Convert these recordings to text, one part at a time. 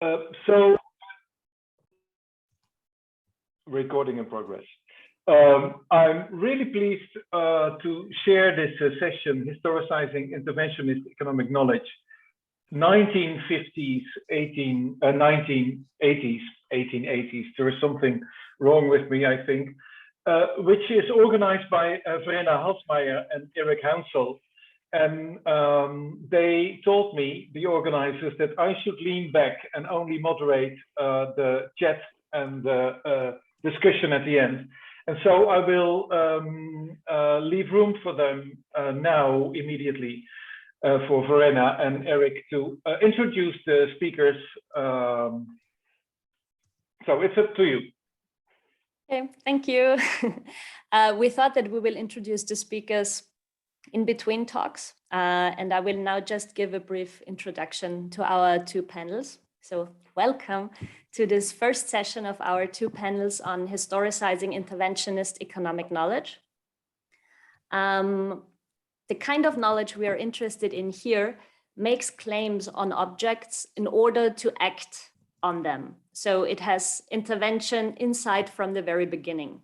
So, recording in progress. I'm really pleased to share this session, Historicizing Interventionist Economic Knowledge, 1950s, 1980s, 1880s. There is something wrong with me, I think, which is organized by Verena, Halsmayer, and Eric Hounshell. And they told me, the organizers, that I should lean back and only moderate the chat and the discussion at the end. And so I will leave room for them now, immediately, for Verena and Eric to introduce the speakers. So it's up to you. Okay, thank you. We thought that we will introduce the speakers in between talks, and I will now just give a brief introduction to our two panels. So welcome to this first session of our two panels on historicizing interventionist economic knowledge. The kind of knowledge we are interested in here makes claims on objects in order to act on them. So it has intervention insight from the very beginning.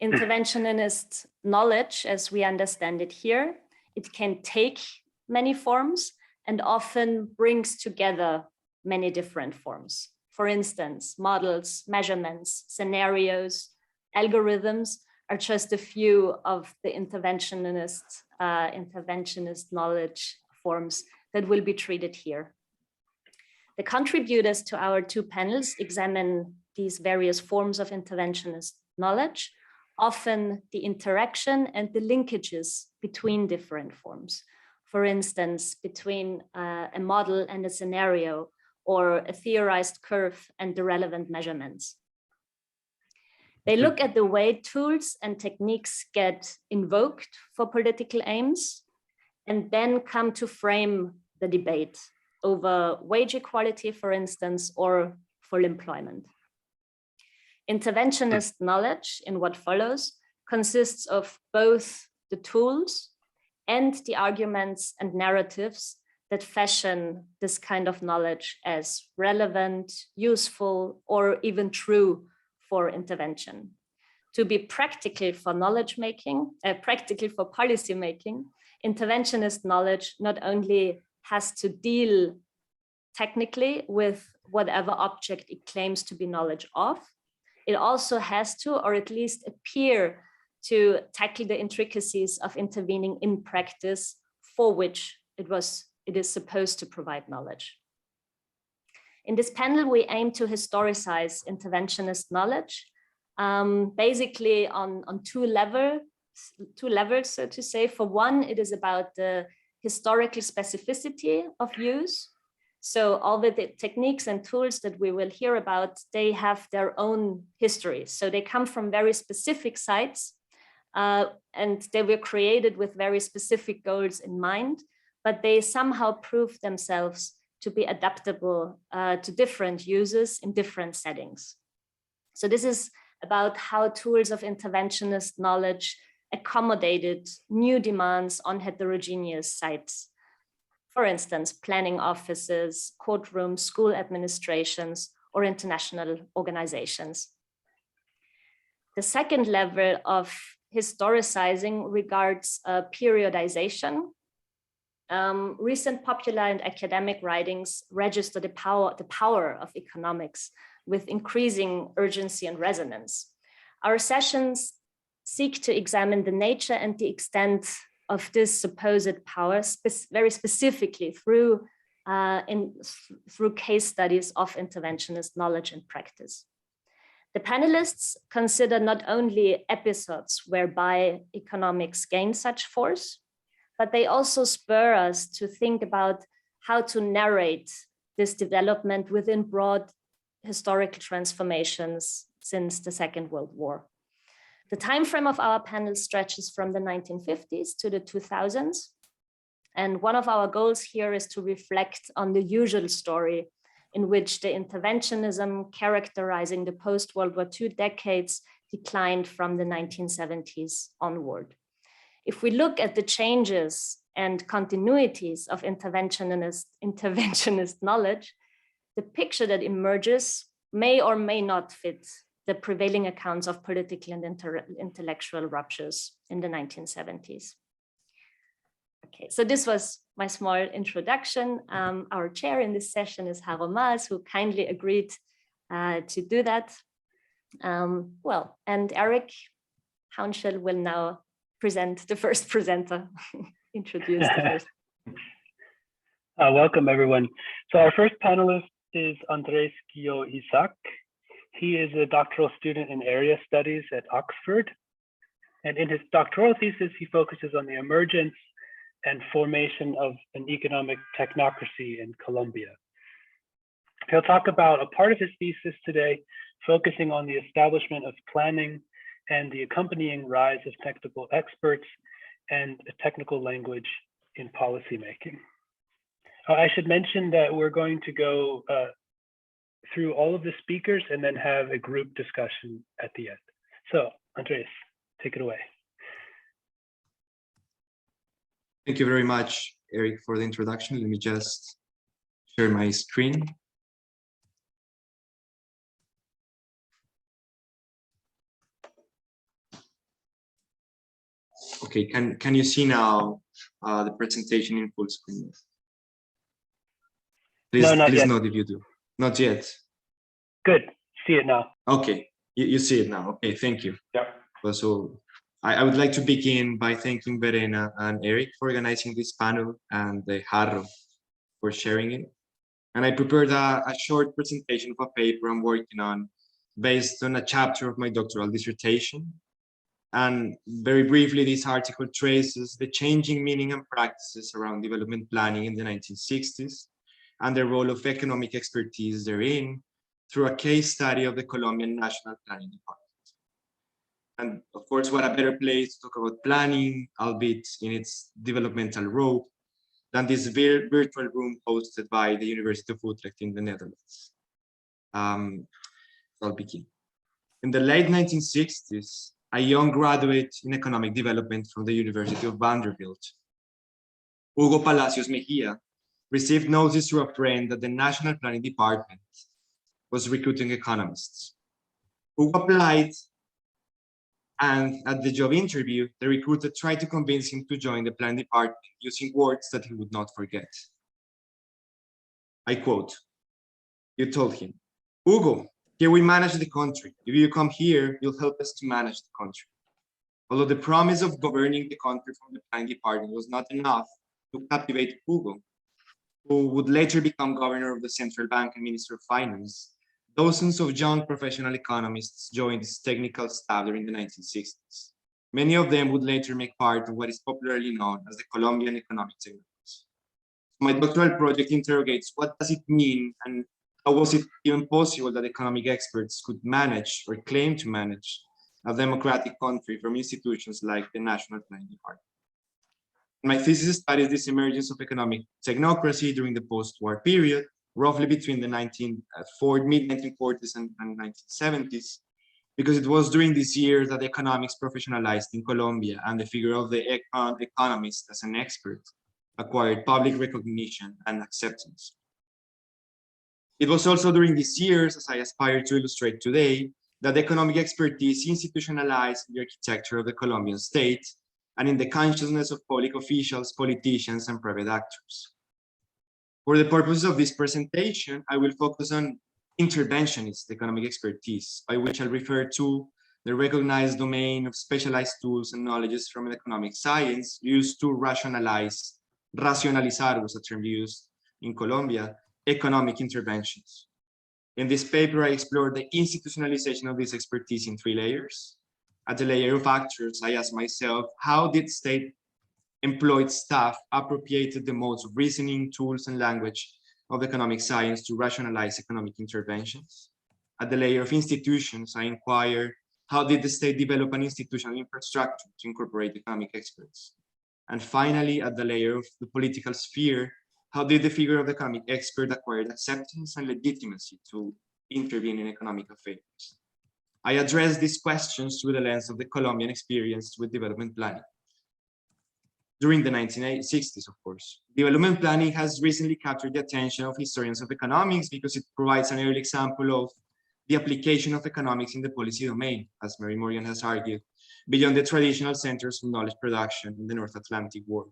Interventionist knowledge, as we understand it here, it can take many forms and often brings together many different forms. For instance, models, measurements, scenarios, algorithms are just a few of the interventionist knowledge forms that will be treated here. The contributors to our two panels examine these various forms of interventionist knowledge, often the interaction and the linkages between different forms. For instance, between a model and a scenario, or a theorized curve and the relevant measurements. They look at the way tools and techniques get invoked for political aims, and then come to frame the debate over wage equality, for instance, or full employment. Interventionist knowledge in what follows consists of both the tools and the arguments and narratives that fashion this kind of knowledge as relevant, useful, or even true for intervention. To be practical for knowledge making, practical for policy making, interventionist knowledge not only has to deal technically with whatever object it claims to be knowledge of, it also has to, or at least appear to, tackle the intricacies of intervening in practice for which it is supposed to provide knowledge. In this panel, we aim to historicize interventionist knowledge, basically on two levels, so to say. For one, it is about the historical specificity of use. So all the techniques and tools that we will hear about, they have their own history. So they come from very specific sites, and they were created with very specific goals in mind, but they somehow prove themselves to be adaptable to different users in different settings. So this is about how tools of interventionist knowledge accommodated new demands on heterogeneous sites. For instance, planning offices, courtrooms, school administrations, or international organizations. The second level of historicizing regards periodization. Recent popular and academic writings register the power of economics with increasing urgency and resonance. Our sessions seek to examine the nature and the extent of this supposed power, very specifically through case studies of interventionist knowledge and practice. The panelists consider not only episodes whereby economics gain such force, but they also spur us to think about how to narrate this development within broad historical transformations since the Second World War. The time frame of our panel stretches from the 1950s to the 2000s. And one of our goals here is to reflect on the usual story in which the interventionism characterizing the post-World War II decades declined from the 1970s onward. If we look at the changes and continuities of interventionist knowledge, the picture that emerges may or may not fit the prevailing accounts of political and intellectual ruptures in the 1970s. Okay, so this was my small introduction. Our chair in this session is Harro Maas, who kindly agreed to do that. And Eric Hounshell will now present the first presenter, introduce the first. Welcome, everyone. So our first panelist is Andrés Guiot-Isaac. He is a doctoral student in area studies at Oxford. And in his doctoral thesis, he focuses on the emergence and formation of an economic technocracy in Colombia. He'll talk about a part of his thesis today, focusing on the establishment of planning and the accompanying rise of technical experts and a technical language in policymaking. I should mention that we're going to go through all of the speakers and then have a group discussion at the end. So, Andrés, take it away. Thank you very much, Eric, for the introduction. Let me just share my screen. Okay, can you see now the presentation in full screen? Please, no, not please yet. note if you do. Not yet. Good, see it now. Okay, you see it now. Okay, thank you. Yeah. Well, so I would like to begin by thanking Verena and Eric for organizing this panel and the Harro for sharing it. And I prepared a short presentation of a paper I'm working on based on a chapter of my doctoral dissertation. And very briefly, this article traces the changing meaning and practices around development planning in the 1960s and the role of economic expertise therein through a case study of the Colombian National Planning Department. And of course, what a better place to talk about planning, albeit in its developmental role, than this virtual room hosted by the University of Utrecht in the Netherlands. I'll begin. In the late 1960s, a young graduate in economic development from the University of Vanderbilt, Hugo Palacios Mejia, received notice through a friend that the National Planning Department was recruiting economists. Hugo applied, and at the job interview, the recruiter tried to convince him to join the planning department using words that he would not forget. I quote, "You told him, Hugo, here we manage the country. If you come here, you'll help us to manage the country." Although the promise of governing the country from the planning department was not enough to captivate Hugo, who would later become governor of the central bank and minister of finance, dozens of young professional economists joined its technical staff during the 1960s. Many of them would later make part of what is popularly known as the Colombian economic technocracy. My doctoral project interrogates what does it mean and how was it even possible that economic experts could manage or claim to manage a democratic country from institutions like the National Planning Department. My thesis studies this emergence of economic technocracy during the post-war period, roughly between the mid-1940s and 1970s, because it was during these years that economics professionalized in Colombia and the figure of the economist as an expert acquired public recognition and acceptance. It was also during these years, as I aspire to illustrate today, that economic expertise institutionalized in the architecture of the Colombian state and in the consciousness of public officials, politicians, and private actors. For the purposes of this presentation, I will focus on interventionist economic expertise, by which I'll refer to the recognized domain of specialized tools and knowledges from economic science used to racionalizar was a term used in Colombia, economic interventions. In this paper, I explored the institutionalization of this expertise in 3 layers. At the layer of actors, I asked myself, how did state-employed staff appropriated the modes of reasoning, tools, and language of economic science to rationalize economic interventions? At the layer of institutions, I inquired, how did the state develop an institutional infrastructure to incorporate economic experts? And finally, at the layer of the political sphere, how did the figure of the economic expert acquire acceptance and legitimacy to intervene in economic affairs? I address these questions through the lens of the Colombian experience with development planning. during the 1960s, of course. Development planning has recently captured the attention of historians of economics because it provides an early example of the application of economics in the policy domain, as Mary Morgan has argued, beyond the traditional centers of knowledge production in the North Atlantic world.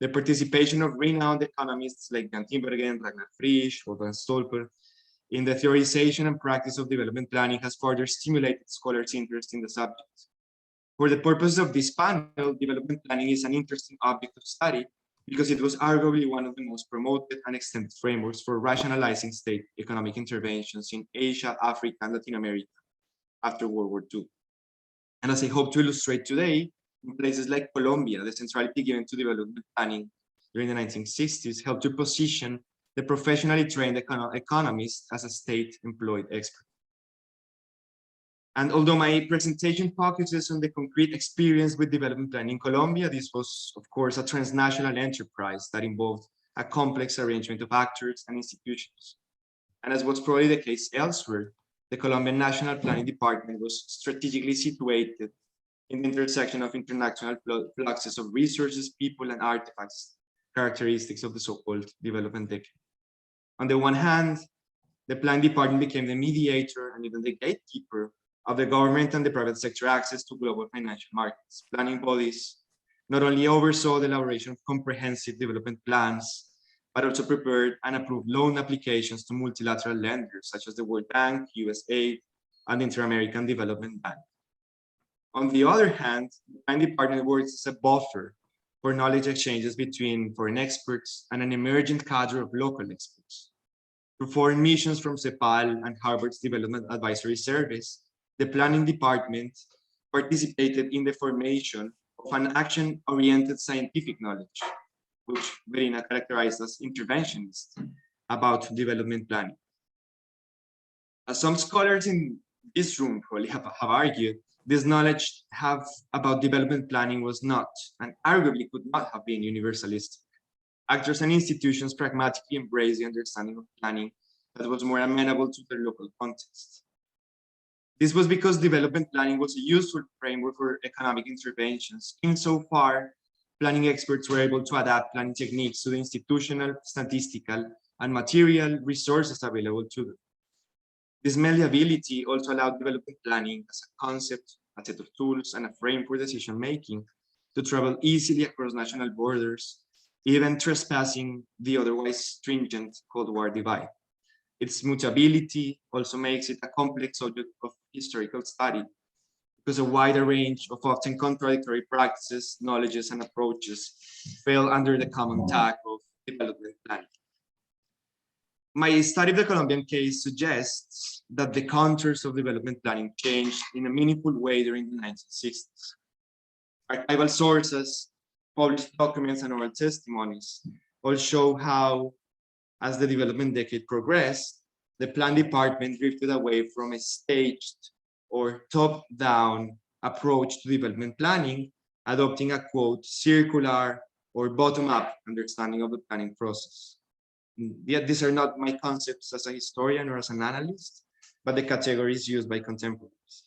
The participation of renowned economists like Jan Tinbergen, Ragnar Frisch, Wolfgang Stolper in the theorization and practice of development planning has further stimulated scholars' interest in the subject. For the purpose of this panel, development planning is an interesting object of study because it was arguably one of the most promoted and extended frameworks for rationalizing state economic interventions in Asia, Africa, and Latin America after World War II. And as I hope to illustrate today, in places like Colombia, the centrality given to development planning during the 1960s helped to position the professionally trained economist as a state-employed expert. And although my presentation focuses on the concrete experience with development planning in Colombia, this was, of course, a transnational enterprise that involved a complex arrangement of actors and institutions. And as was probably the case elsewhere, the Colombian National Planning Department was strategically situated in the intersection of international fluxes of resources, people, and artifacts, characteristics of the so-called development decade. On the one hand, the planning department became the mediator and even the gatekeeper of the government and the private sector access to global financial markets. Planning bodies not only oversaw the elaboration of comprehensive development plans, but also prepared and approved loan applications to multilateral lenders such as the World Bank, USAID, and the Inter-American Development Bank. On the other hand, the planning department works as a buffer for knowledge exchanges between foreign experts and an emergent cadre of local experts. Through foreign missions from CEPAL and Harvard's Development Advisory Service, the planning department participated in the formation of an action-oriented scientific knowledge, which Verena characterized as interventionist, about development planning. As some scholars in this room probably have argued, this knowledge about development planning was not, and arguably could not have been, universalistic. Actors and institutions pragmatically embraced the understanding of planning that was more amenable to their local context. This was because development planning was a useful framework for economic interventions. Insofar, planning experts were able to adapt planning techniques to the institutional, statistical, and material resources available to them. This malleability also allowed development planning as a concept, a set of tools, and a frame for decision-making to travel easily across national borders, even trespassing the otherwise stringent Cold War divide. Its mutability also makes it a complex subject of historical study, because a wider range of often contradictory practices, knowledges, and approaches fell under the common tag of development planning. My study of the Colombian case suggests that the contours of development planning changed in a meaningful way during the 1960s. Archival sources, published documents, and oral testimonies all show how, as the development decade progressed, the plan department drifted away from a staged or top-down approach to development planning, adopting a, quote, circular or bottom-up understanding of the planning process. Yet these are not my concepts as a historian or as an analyst, but the categories used by contemporaries.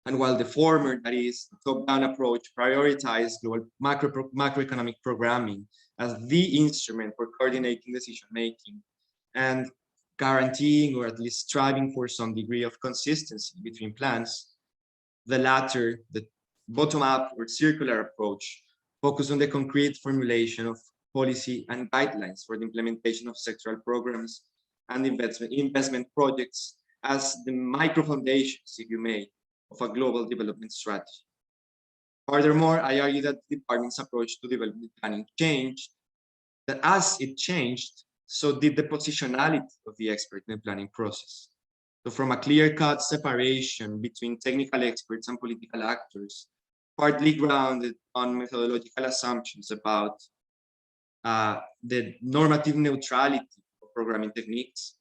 And while the former, that is, the top-down approach, prioritized global macroeconomic programming as the instrument for coordinating decision-making and guaranteeing, or at least striving for, some degree of consistency between plans, the latter, the bottom-up or circular approach, focused on the concrete formulation of policy and guidelines for the implementation of sectoral programs and investment projects as the micro-foundations, if you may, of a global development strategy. Furthermore, I argue that the department's approach to development planning changed, that as it changed, so did the positionality of the expert in the planning process. So from a clear-cut separation between technical experts and political actors, partly grounded on methodological assumptions about the normative neutrality of programming techniques,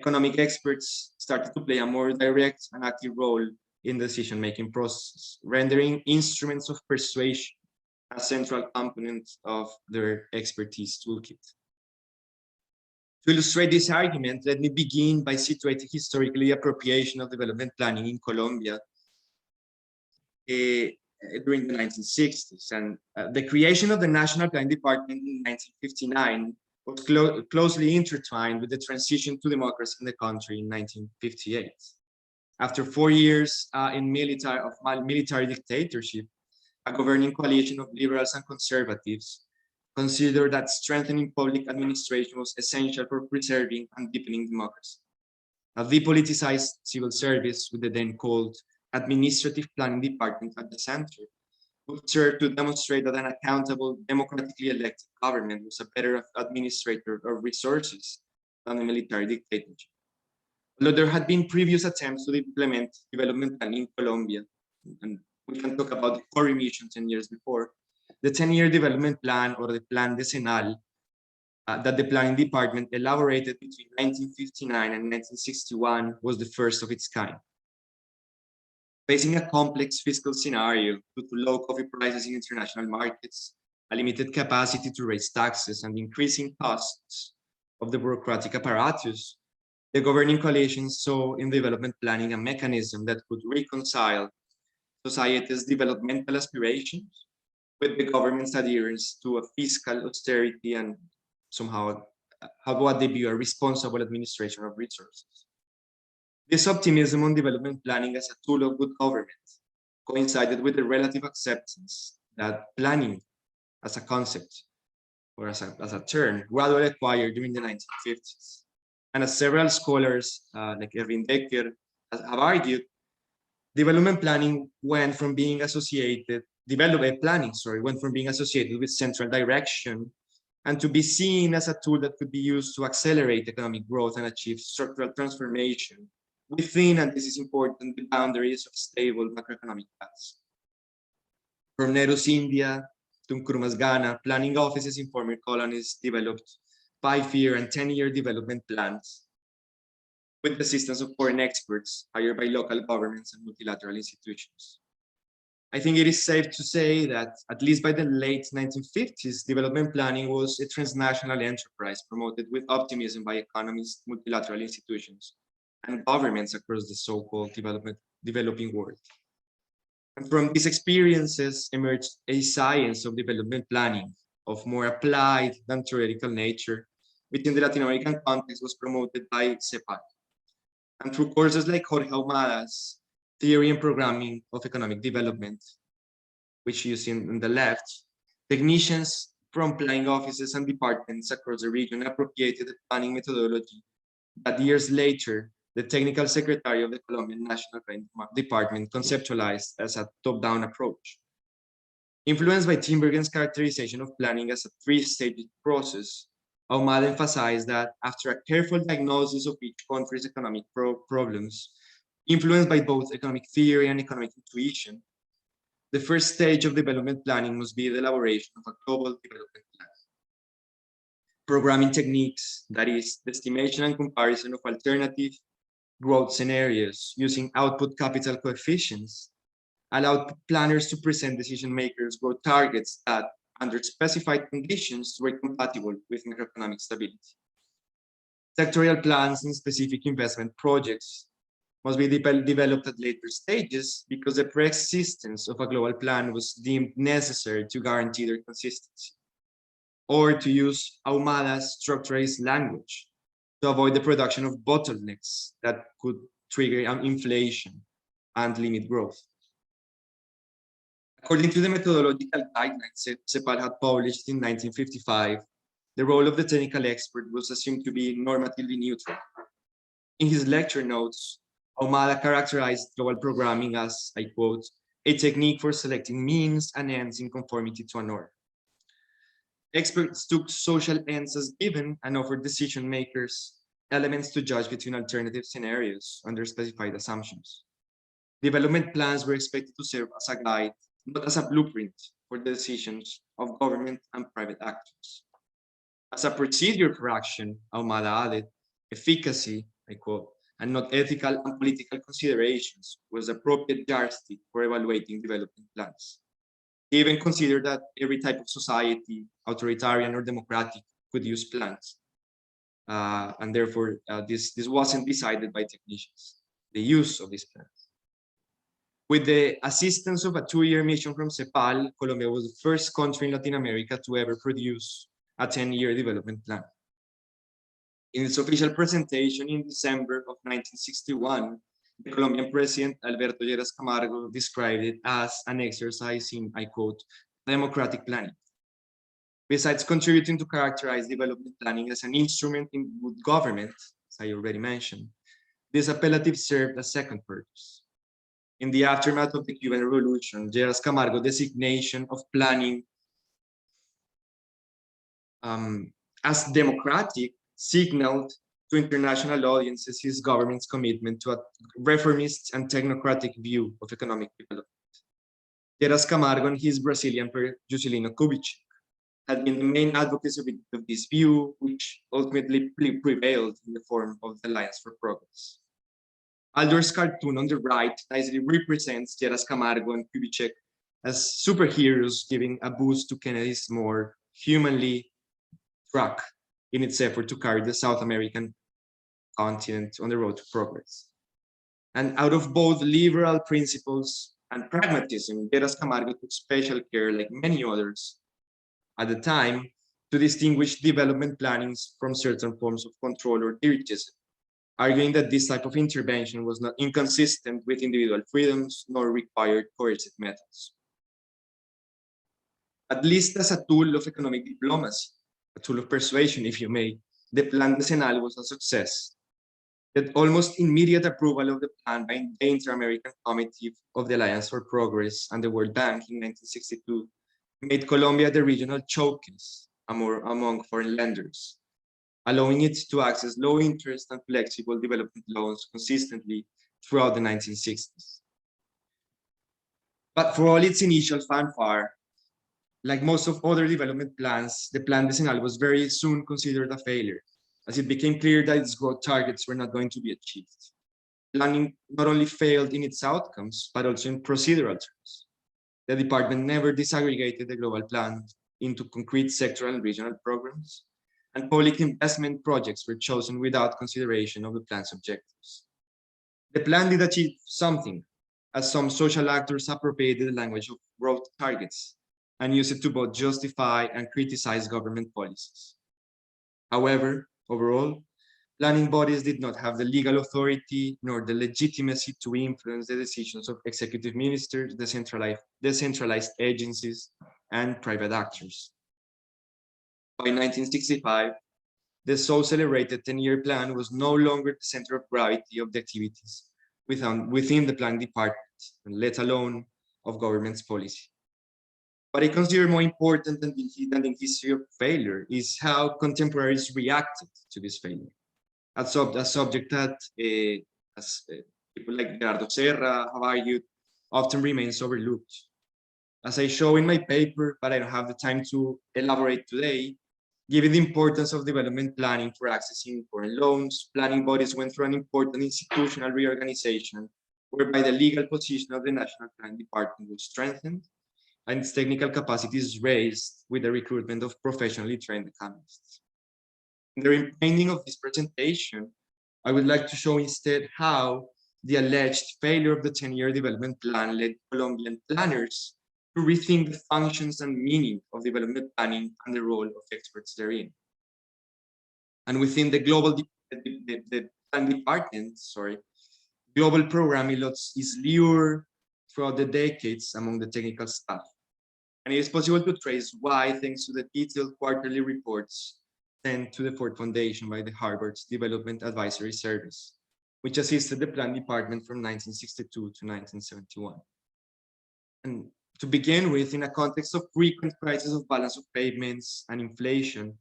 economic experts started to play a more direct and active role in the decision-making process, rendering instruments of persuasion a central component of their expertise toolkit. To illustrate this argument, let me begin by situating historically the appropriation of development planning in Colombia during the 1960s. And the creation of the National Planning Department in 1959 was closely intertwined with the transition to democracy in the country in 1958. After 4 years in military dictatorship, a governing coalition of liberals and conservatives considered that strengthening public administration was essential for preserving and deepening democracy. A depoliticized civil service, with the then called Administrative Planning Department at the center, would serve to demonstrate that an accountable, democratically elected government was a better administrator of resources than a military dictatorship. Although there had been previous attempts to implement development plan in Colombia, and we can talk about the core remission 10 years before, the 10-year development plan, or the Plan Decenal, that the planning department elaborated between 1959 and 1961 was the first of its kind. Facing a complex fiscal scenario due to low coffee prices in international markets, a limited capacity to raise taxes, and increasing costs of the bureaucratic apparatus, the governing coalition saw in development planning a mechanism that could reconcile society's developmental aspirations with the government's adherence to a fiscal austerity and somehow what they view a responsible administration of resources. This optimism on development planning as a tool of good government coincided with the relative acceptance that planning as a concept or as a term gradually acquired during the 1950s. And as several scholars like Erwin Becker have argued, development planning went from being associated with central direction and to be seen as a tool that could be used to accelerate economic growth and achieve structural transformation within, and this is important, the boundaries of stable macroeconomic paths. From Nehru's India to Nkrumah's Ghana, planning offices in former colonies developed 5-year and 10-year development plans with the assistance of foreign experts hired by local governments and multilateral institutions. I think it is safe to say that, at least by the late 1950s, development planning was a transnational enterprise promoted with optimism by economists, multilateral institutions, and governments across the so-called developing world. And from these experiences emerged a science of development planning of more applied than theoretical nature, which in the Latin American context was promoted by CEPAL. And through courses like Jorge Ahumada's Theory and Programming of Economic Development, which you see in the left, technicians from planning offices and departments across the region appropriated the planning methodology that years later, the technical secretary of the Colombian National Planning Department conceptualized as a top-down approach. Influenced by Tinbergen's characterization of planning as a three-stage process, Ahumada emphasized that after a careful diagnosis of each country's economic problems, influenced by both economic theory and economic intuition, the first stage of development planning must be the elaboration of a global development plan. Programming techniques, that is, the estimation and comparison of alternative growth scenarios using output capital coefficients, allowed planners to present decision makers growth targets that, under specified conditions, were compatible with macroeconomic stability. Sectorial plans and specific investment projects must be developed at later stages because the pre-existence of a global plan was deemed necessary to guarantee their consistency. Or, to use Ahumada's structuralist language, to avoid the production of bottlenecks that could trigger inflation and limit growth. According to the methodological guidelines CEPAL had published in 1955, the role of the technical expert was assumed to be normatively neutral. In his lecture notes, Ahumada characterized global programming as, I quote, a technique for selecting means and ends in conformity to a norm. Experts took social ends as given and offered decision makers elements to judge between alternative scenarios under specified assumptions. Development plans were expected to serve as a guide, not as a blueprint for the decisions of government and private actors. As a procedure for action, Ahumada added, efficacy, I quote, and not ethical and political considerations was appropriate yardstick for evaluating development plans. He even considered that every type of society, authoritarian or democratic, could use plans. And therefore, this wasn't decided by technicians, the use of these plans. With the assistance of a 2-year mission from CEPAL, Colombia was the first country in Latin America to ever produce a 10-year development plan. In its official presentation in December of 1961, the Colombian president, Alberto Lleras Camargo, described it as an exercise in, I quote, democratic planning. Besides contributing to characterize development planning as an instrument in good government, as I already mentioned, this appellative served a second purpose. In the aftermath of the Cuban Revolution, Lleras Camargo's designation of planning as democratic signaled to international audiences his government's commitment to a reformist and technocratic view of economic development. Lleras Camargo and his Brazilian peer Juscelino Kubitschek had been the main advocates of this view, which ultimately prevailed in the form of the Alliance for Progress. Aldor's cartoon on the right nicely represents Lleras Camargo and Kubitschek as superheroes giving a boost to Kennedy's more humanly track in its effort to carry the South American continent on the road to progress. And out of both liberal principles and pragmatism, Lleras Camargo took special care, like many others at the time, to distinguish development plannings from certain forms of control or dirigism, arguing that this type of intervention was not inconsistent with individual freedoms nor required coercive methods. At least as a tool of economic diplomacy, a tool of persuasion, if you may, the Plan Decenal was a success. The almost immediate approval of the plan by the Inter-American Committee of the Alliance for Progress and the World Bank in 1962 made Colombia the regional showcase among foreign lenders, allowing it to access low interest and flexible development loans consistently throughout the 1960s. But for all its initial fanfare, like most of other development plans, the Plan Decenal was very soon considered a failure, as it became clear that its growth targets were not going to be achieved. Planning not only failed in its outcomes, but also in procedural terms. The department never disaggregated the global plan into concrete sectoral and regional programs, and public investment projects were chosen without consideration of the plan's objectives. The plan did achieve something, as some social actors appropriated the language of growth targets and used it to both justify and criticize government policies. However, overall, planning bodies did not have the legal authority nor the legitimacy to influence the decisions of executive ministers, decentralized agencies, and private actors. By 1965, the so-celebrated 10-year plan was no longer the center of gravity of the activities within the planning department, let alone of government's policy. What I consider more important than the history of failure is how contemporaries reacted to this failure. A subject that people like Gerardo Serra have argued often remains overlooked. As I show in my paper, but I don't have the time to elaborate today, given the importance of development planning for accessing foreign loans, planning bodies went through an important institutional reorganization, whereby the legal position of the National Planning Department was strengthened and its technical capacities raised with the recruitment of professionally trained economists. In the remaining of this presentation, I would like to show instead how the alleged failure of the 10-year development plan led Colombian planners to rethink the functions and meaning of development planning and the role of experts therein. And within the global plan department, global programming is lured throughout the decades among the technical staff. And it is possible to trace why, thanks to the detailed quarterly reports sent to the Ford Foundation by the Harvard's Development Advisory Service, which assisted the Plan Department from 1962 to 1971. And to begin with, in a context of frequent crisis of balance of payments and inflation,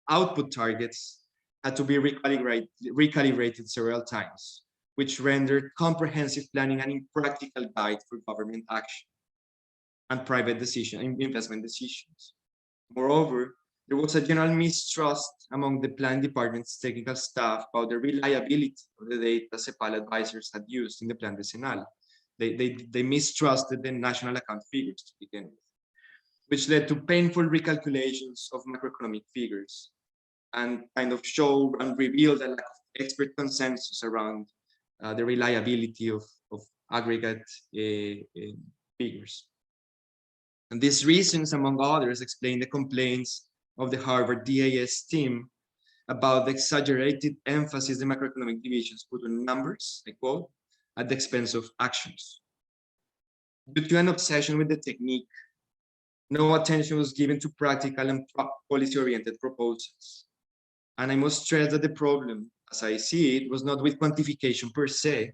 output targets had to be recalibrated several times, which rendered comprehensive planning an impractical guide for government action and private investment decisions. Moreover, there was a general mistrust among the Plan Department's technical staff about the reliability of the data CEPAL advisors had used in the Plan Decenal. They mistrusted the national account figures to begin with, which led to painful recalculations of macroeconomic figures and kind of showed and revealed a lack of expert consensus around the reliability of aggregate figures. And these reasons, among others, explain the complaints of the Harvard DAS team about the exaggerated emphasis the macroeconomic divisions put on numbers, I quote, at the expense of actions. Due to an obsession with the technique, no attention was given to practical and policy-oriented proposals. And I must stress that the problem, as I see it, was not with quantification per se,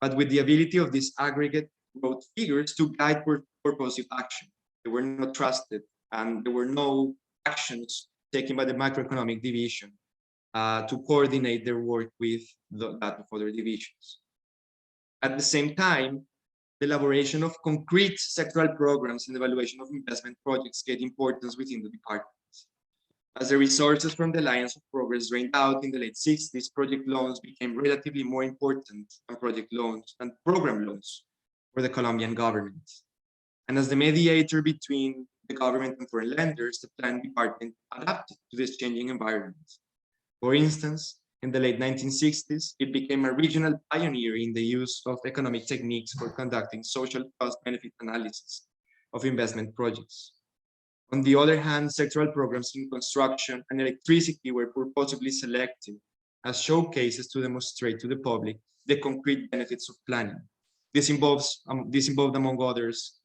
but with the ability of these aggregate growth figures to guide purposive action. They were not trusted, and there were no actions taken by the macroeconomic division to coordinate their work with that of other divisions. At the same time, the elaboration of concrete sectoral programs and evaluation of investment projects get importance within the departments. As the resources from the Alliance of Progress drained out in the late 60s, project loans became relatively more important than project loans and program loans for the Colombian government. And as the mediator between the government and foreign lenders, the planning department adapted to this changing environment. For instance, in the late 1960s, it became a regional pioneer in the use of economic techniques for conducting social cost-benefit analysis of investment projects. On the other hand, sectoral programs in construction and electricity were purposefully selected as showcases to demonstrate to the public the concrete benefits of planning. This involved, among others,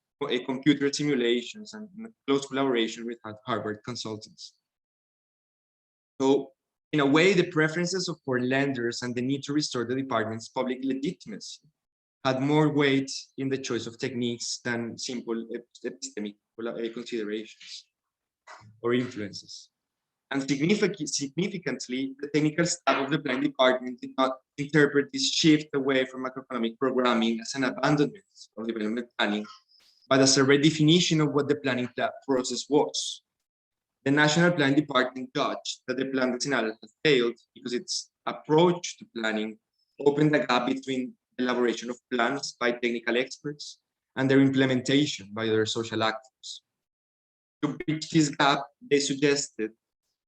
computer simulations and close collaboration with Harvard consultants. So, in a way, the preferences of foreign lenders and the need to restore the department's public legitimacy had more weight in the choice of techniques than simple epistemic considerations or influences. And significantly, the technical staff of the planning department did not interpret this shift away from macroeconomic programming as an abandonment of development planning, but as a redefinition of what the planning process was. The National Planning Department judged that the Plan Decenal had failed because its approach to planning opened a gap between the elaboration of plans by technical experts and their implementation by their social actors. To bridge this gap, they suggested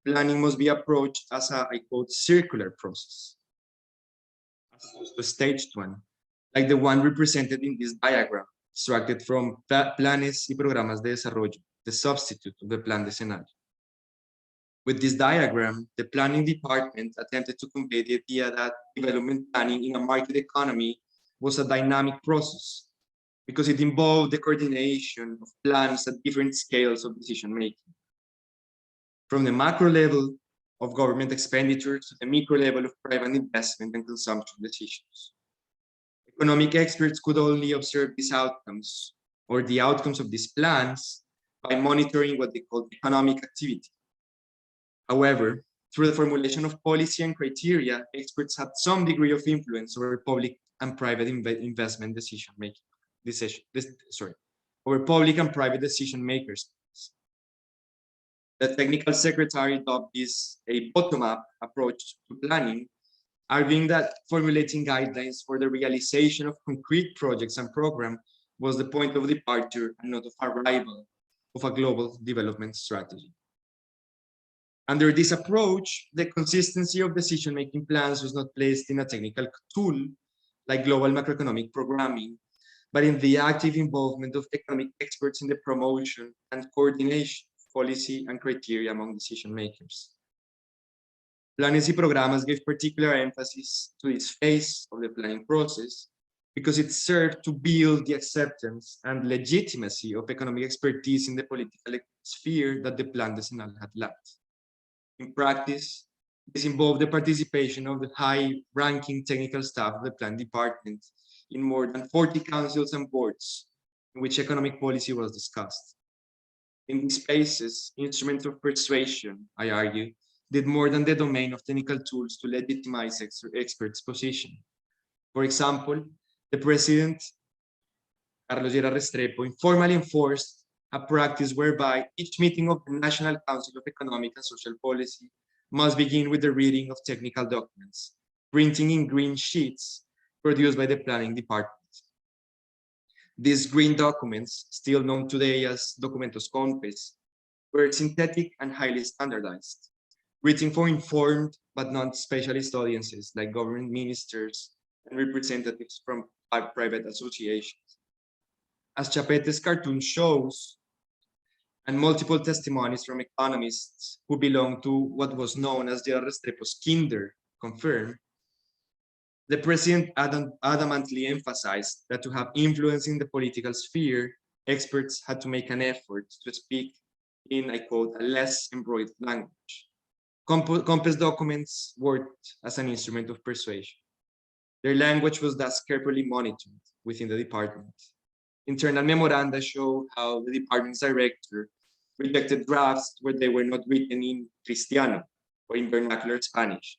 planning must be approached as a, I quote, circular process, as opposed to a staged one, like the one represented in this diagram, extracted from Planes y Programas de Desarrollo, the substitute of the Plan Decenal. With this diagram, the planning department attempted to convey the idea that development planning in a market economy was a dynamic process because it involved the coordination of plans at different scales of decision-making. From the macro level of government expenditures to the micro level of private investment and consumption decisions. Economic experts could only observe these outcomes or the outcomes of these plans by monitoring what they called economic activity. However, through the formulation of policy and criteria, experts had some degree of influence over public and private investment decision-making. Over public and private decision makers. The technical secretary dubbed this a bottom-up approach to planning, arguing that formulating guidelines for the realization of concrete projects and programs was the point of departure and not of arrival of a global development strategy. Under this approach, the consistency of decision-making plans was not placed in a technical tool like global macroeconomic programming, but in the active involvement of economic experts in the promotion and coordination of policy and criteria among decision makers. Planes y Programas gave particular emphasis to this phase of the planning process because it served to build the acceptance and legitimacy of economic expertise in the political sphere that the Plan Decenal had lacked. In practice, this involved the participation of the high-ranking technical staff of the Plan Department in more than 40 councils and boards in which economic policy was discussed. In these spaces, instruments of persuasion, I argue, did more than the domain of technical tools to legitimize experts' position. For example, the president, Carlos Restrepo, informally enforced a practice whereby each meeting of the National Council of Economic and Social Policy must begin with the reading of technical documents, printing in green sheets produced by the planning department. These green documents, still known today as documentos compes, were synthetic and highly standardized, written for informed but not specialist audiences like government ministers and representatives from private associations. As Chapete's cartoon shows, and multiple testimonies from economists who belong to what was known as the Restrepo's kinder confirm, the president adamantly emphasized that to have influence in the political sphere, experts had to make an effort to speak in, I quote, a less embroidered language. Compes documents worked as an instrument of persuasion. Their language was thus carefully monitored within the department. Internal memoranda show how the department's director rejected drafts where they were not written in Cristiano or in vernacular Spanish.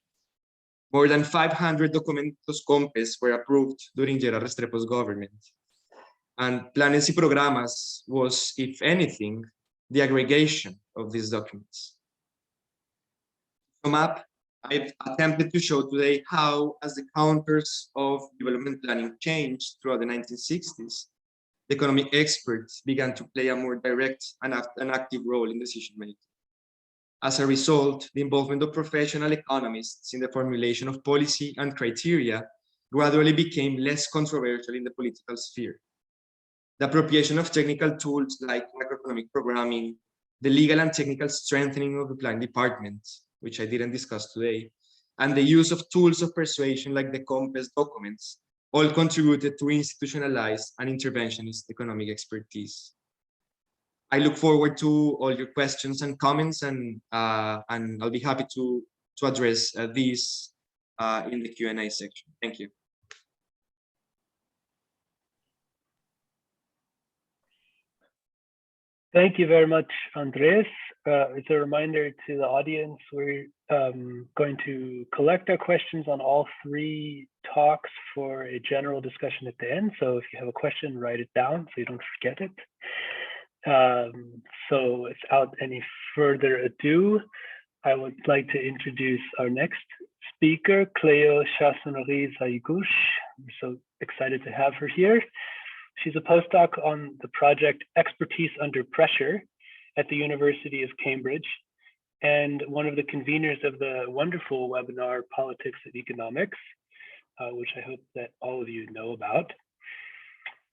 More than 500 documentos Compes were approved during Gerard Restrepo's government. And Planes y Programas was, if anything, the aggregation of these documents. To sum up, I've attempted to show today how, as the counters of development planning changed throughout the 1960s, the economic experts began to play a more direct and active role in decision-making. As a result, the involvement of professional economists in the formulation of policy and criteria gradually became less controversial in the political sphere. The appropriation of technical tools like macroeconomic programming, the legal and technical strengthening of the planning department, which I didn't discuss today, and the use of tools of persuasion like the Compes documents all contributed to institutionalized and interventionist economic expertise. I look forward to all your questions and comments, and I'll be happy to address these in the Q&A section. Thank you. Thank you very much, Andrés. As a reminder to the audience, we're going to collect our questions on all three talks for a general discussion at the end. So if you have a question, write it down so you don't forget it. So without any further ado, I would like to introduce our next speaker, Cleo Chassenoury-Zaïgouche. We're so excited to have her here. She's a postdoc on the project Expertise Under Pressure at the University of Cambridge, and one of the conveners of the wonderful webinar, Politics and Economics, which I hope that all of you know about.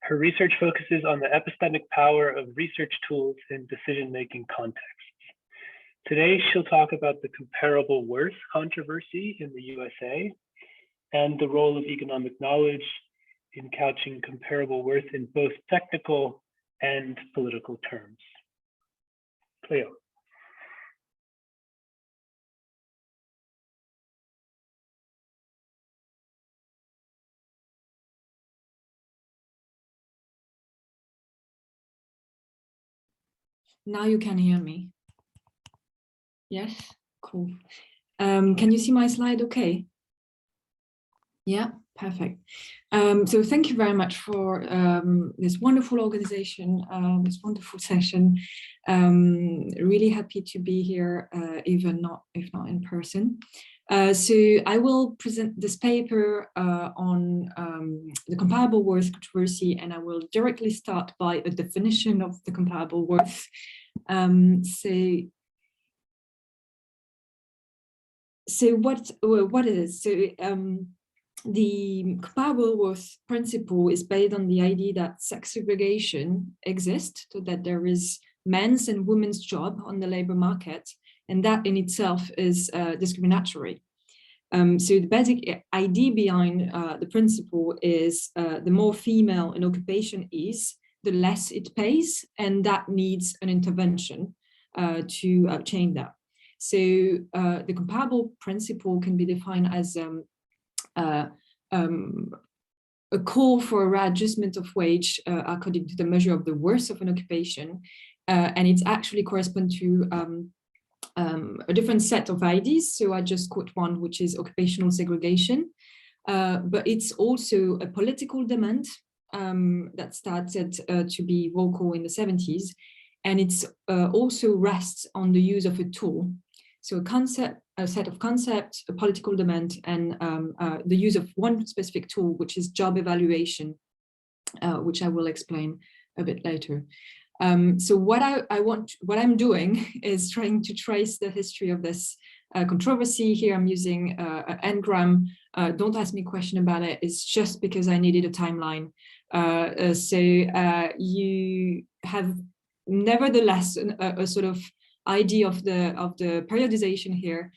Her research focuses on the epistemic power of research tools in decision-making contexts. Today, she'll talk about the comparable worth controversy in the USA and the role of economic knowledge in couching comparable worth in both technical and political terms. Cleo. Now you can hear me. Yes, cool. Can you see my slide okay? Yeah, perfect. So thank you very much for this wonderful organization, this wonderful session. Really happy to be here, if not in person. So I will present this paper on the comparable worth controversy, and I will directly start by a definition of the comparable worth. So what it is? So the comparable worth principle is based on the idea that sex segregation exists, so that there is men's and women's job on the labor market, and that in itself is discriminatory. So the basic idea behind the principle is the more female an occupation is, the less it pays, and that needs an intervention to change that. So the comparable principle can be defined as a call for a readjustment of wage according to the measure of the worth of an occupation, and it actually corresponds to a different set of ideas. So I just quote one, which is occupational segregation, but it's also a political demand that started to be vocal in the 70s, and it's also rests on the use of a tool. So a set of concepts, a political demand, and the use of one specific tool, which is job evaluation, which I will explain a bit later. So what I'm doing is trying to trace the history of this controversy. Here I'm using n-gram. Don't ask me a question about it. It's just because I needed a timeline. So you have nevertheless a sort of idea of the periodization here.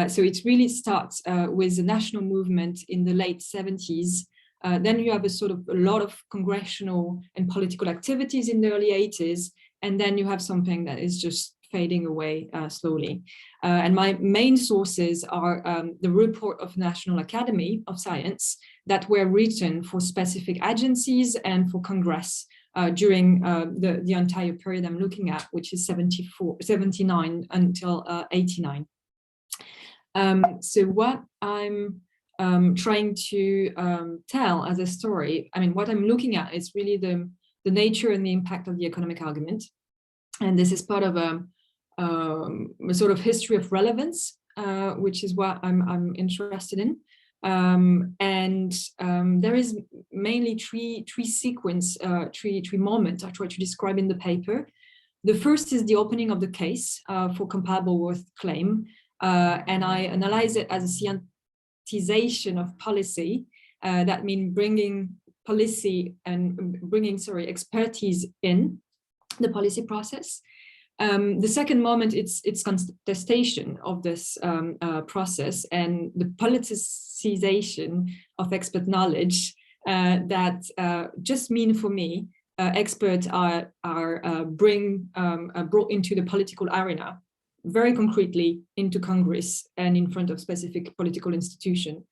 So it really starts with the national movement in the late 70s. Then you have a lot of congressional and political activities in the early 80s. And then you have something that is just fading away slowly. And my main sources are the report of National Academy of Science that were written for specific agencies and for Congress during the entire period I'm looking at, which is 79 until 89. So what I'm trying to tell as a story, I mean, what I'm looking at is really the nature and the impact of the economic argument. And this is part of a sort of history of relevance, which is what I'm interested in. There is mainly three moments I try to describe in the paper. The first is the opening of the case for comparable worth claim, and I analyze it as a scientization of policy. That means bringing policy and bringing expertise in the policy process. The second moment, it's contestation of this process and the politicization of expert knowledge that just mean for me, experts are brought into the political arena, very concretely into Congress and in front of specific political institution.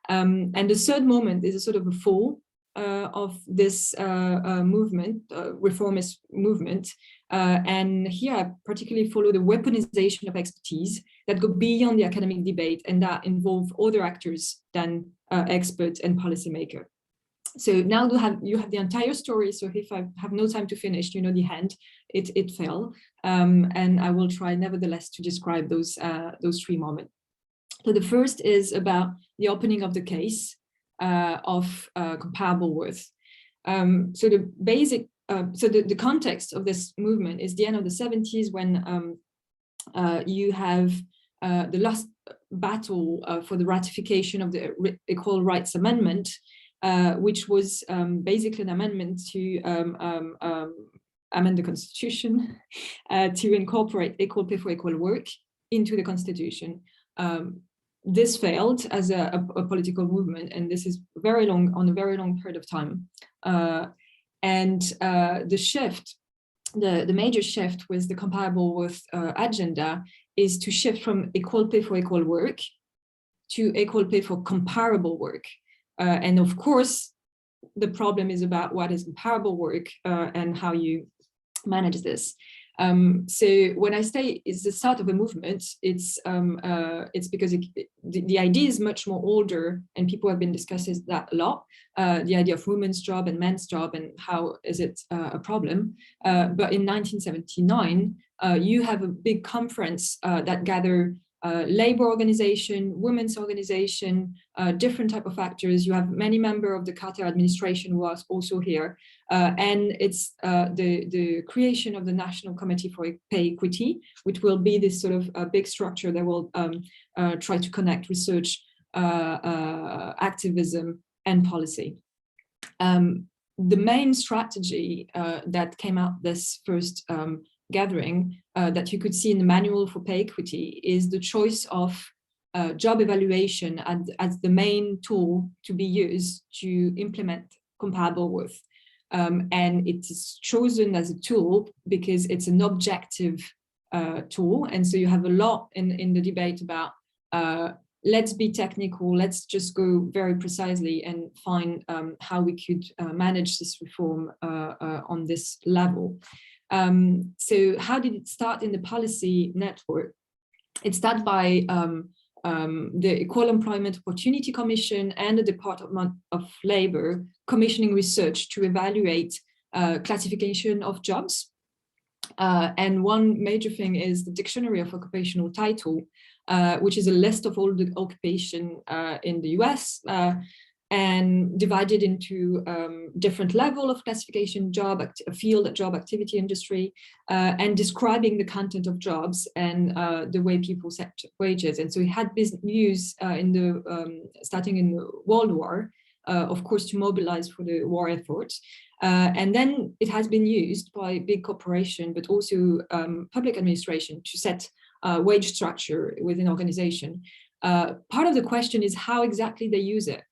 And the third moment is a sort of a fall of this movement, reformist movement. And here I particularly follow the weaponization of expertise that go beyond the academic debate and that involve other actors than experts and policymakers. So now you have the entire story. So if I have no time to finish, you know, the end, it fell. And I will try nevertheless to describe those three moments. So the first is about the opening of the case of comparable worth. So the basic, the context of this movement is the end of the 70s when you have the last battle for the ratification of the Equal Rights Amendment, which was basically an amendment to amend the Constitution to incorporate equal pay for equal work into the Constitution. This failed as a political movement, and this is a very long period of time. And the shift, the major shift with the comparable worth agenda is to shift from equal pay for equal work to equal pay for comparable work. And of course, the problem is about what is comparable work and how you manage this. So when I say it's the start of a movement, it's because the idea is much more older and people have been discussing that a lot. The idea of women's job and men's job and how is it a problem. But in 1979, you have a big conference that gathered labor organization, women's organization, different type of actors. You have many members of the Carter administration who are also here. And it's the creation of the National Committee for Pay Equity, which will be this sort of big structure that will try to connect research, activism, and policy. The main strategy that came out this first gathering that you could see in the manual for pay equity is the choice of job evaluation as the main tool to be used to implement comparable worth. And it is chosen as a tool because it's an objective tool. And so you have a lot in the debate about let's be technical, let's just go very precisely and find how we could manage this reform on this level. So how did it start in the policy network? It started by the Equal Employment Opportunity Commission and the Department of Labor commissioning research to evaluate classification of jobs. And one major thing is the Dictionary of Occupational Title, which is a list of all the occupation in the US. and divided into different level of classification, field, job, activity, industry, and describing the content of jobs and the way people set wages. And so it had been used starting in the World War, of course, to mobilize for the war effort. And then it has been used by big corporation, but also public administration to set wage structure within organization. Part of the question is how exactly they use it.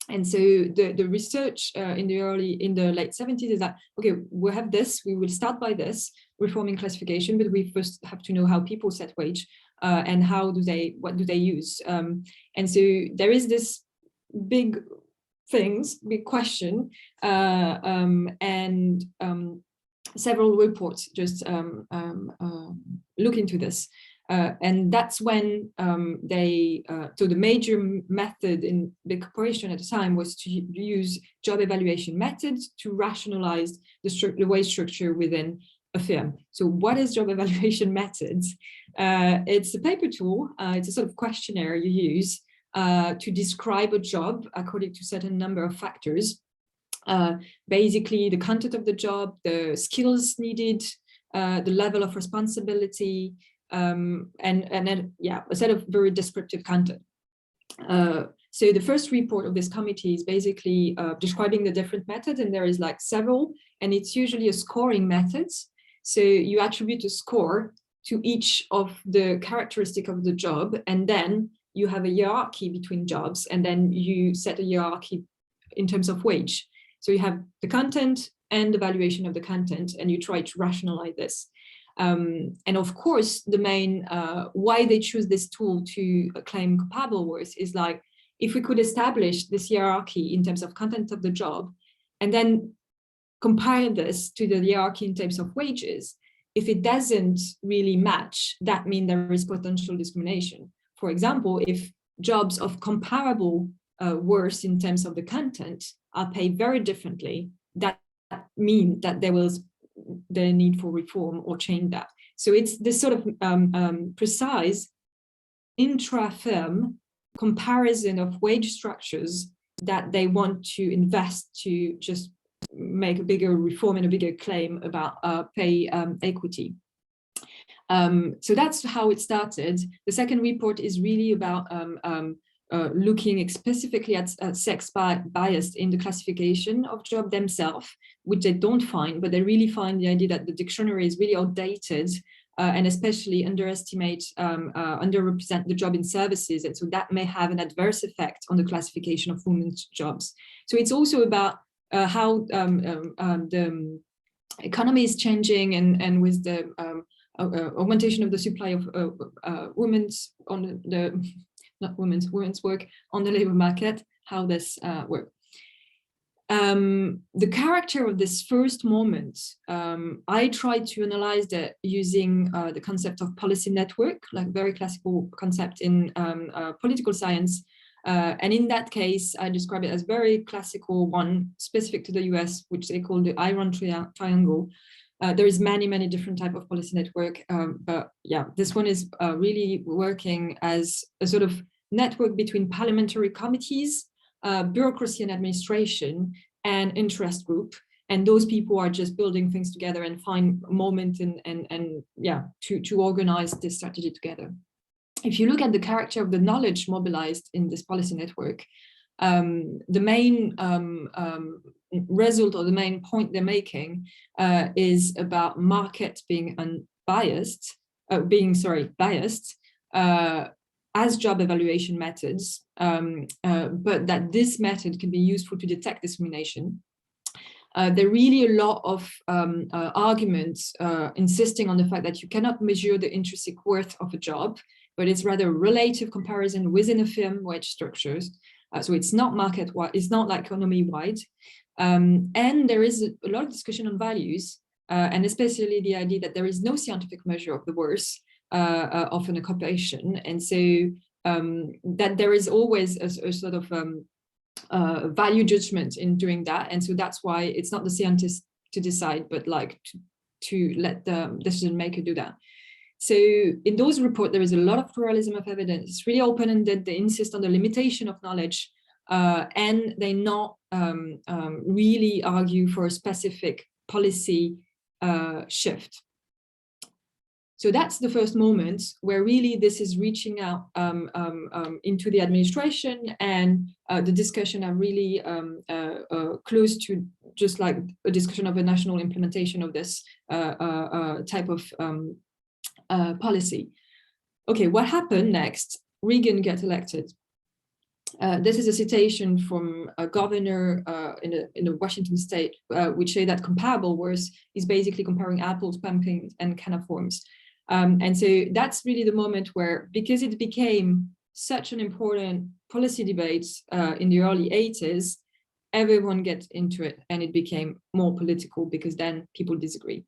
And so the research in the late 70s is that, okay, we have this, we will start by this, reforming classification, but we first have to know how people set wage and what do they use. And so there is this big question, and several reports just look into this. And that's when so the major method in big corporation at the time was to use job evaluation methods to rationalize the wage structure within a firm. So what is job evaluation methods? It's a paper tool. It's a sort of questionnaire you use to describe a job according to a certain number of factors. Basically, the content of the job, the skills needed, the level of responsibility, and then, a set of very descriptive content. So the first report of this committee is basically describing the different methods, and there is like several, and it's usually a scoring methods. So you attribute a score to each of the characteristic of the job, and then you have a hierarchy between jobs, and then you set a hierarchy in terms of wage. So you have the content and the valuation of the content, and you try to rationalize this. And of course, the main why they choose this tool to claim comparable worth is like, if we could establish this hierarchy in terms of content of the job, and then compare this to the hierarchy in terms of wages, if it doesn't really match, that means there is potential discrimination. For example, if jobs of comparable worth in terms of the content are paid very differently, that means that there was the need for reform or change that. So it's this sort of precise intra-firm comparison of wage structures that they want to invest to just make a bigger reform and a bigger claim about pay equity. So that's how it started. The second report is really about looking specifically at sex bias in the classification of job themselves, which they don't find, but they really find the idea that the dictionary is really outdated and especially underrepresent the job in services. And so that may have an adverse effect on the classification of women's jobs. So it's also about how the economy is changing, and with the augmentation of the supply of women's work on the labor market, how this works. The character of this first moment, I tried to analyze that using the concept of policy network, like very classical concept in political science. And in that case, I describe it as very classical one specific to the US, which they call the iron triangle. There is many different type of policy network, but yeah, this one is really working as a sort of network between parliamentary committees, bureaucracy and administration, and interest group. And those people are just building things together and find a moment to organize this strategy together. If you look at the character of the knowledge mobilized in this policy network, the main result or the main point they're making is about market being biased as job evaluation methods, but that this method can be useful to detect discrimination. There are really a lot of arguments insisting on the fact that you cannot measure the intrinsic worth of a job, but it's rather a relative comparison within a firm wage structures. So it's not market-wide, it's not like economy-wide. And there is a lot of discussion on values, and especially the idea that there is no scientific measure of the worth of an occupation. And so that there is always a sort of value judgment in doing that. And so that's why it's not the scientist to decide, but like to let the decision maker do that. So in those reports, there is a lot of pluralism of evidence. It's really open-ended. They insist on the limitation of knowledge and they not really argue for a specific policy shift. So that's the first moment where really this is reaching out into the administration, and the discussion are really close to just like a discussion of a national implementation of this type of policy. Okay, what happened next? Reagan gets elected. This is a citation from a governor in a Washington state, which say that comparable worse is basically comparing apples, pumpkins, and caniforms. And so that's really the moment where, because it became such an important policy debate in the early 80s, everyone gets into it, and it became more political because then people disagree.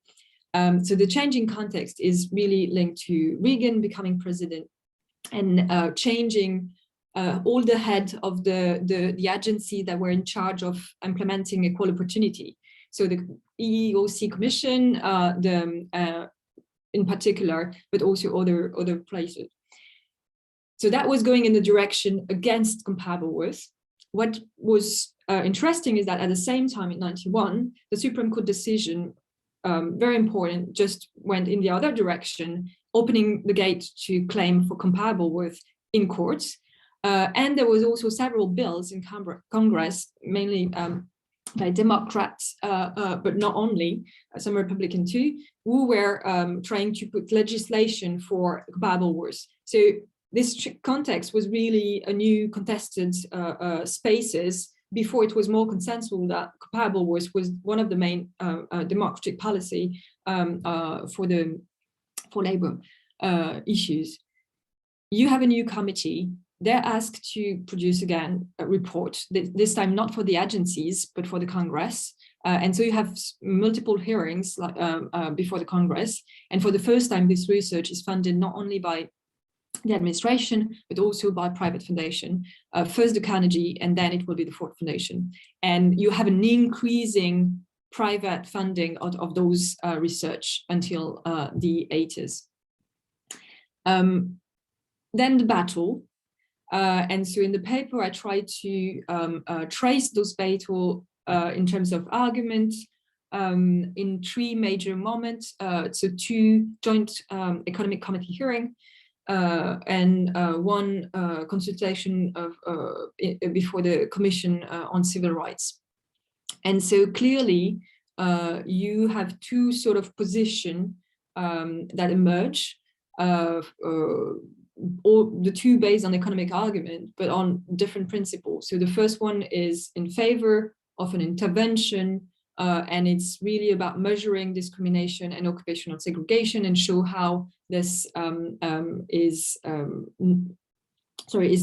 So the changing context is really linked to Reagan becoming president and changing all the head of the agency that were in charge of implementing equal opportunity. So the EEOC Commission, in particular, but also other places. So that was going in the direction against comparable worth. What was interesting is that at the same time in 91, the Supreme Court decision, very important, just went in the other direction, opening the gate to claim for comparable worth in courts. And there was also several bills in Congress, mainly by Democrats, but not only, some Republican too, who were trying to put legislation for comparable worth. So this context was really a new contested spaces. Before, it was more consensual that comparable worth was one of the main democratic policy for labor issues. You have a new committee. They're asked to produce again a report, this time not for the agencies, but for the Congress. And so you have multiple hearings before the Congress. And for the first time, this research is funded not only by the administration, but also by private foundation. First the Carnegie, and then it will be the Ford Foundation. And you have an increasing private funding of those research until the 80s. Then the battle. And so in the paper, I tried to trace those battle in terms of argument in three major moments. So two joint economic committee hearing and one consultation before the Commission on Civil Rights. And so clearly you have two sort of positions that emerge. All the two based on economic argument, but on different principles. So the first one is in favor of an intervention, and it's really about measuring discrimination and occupational segregation and show how this is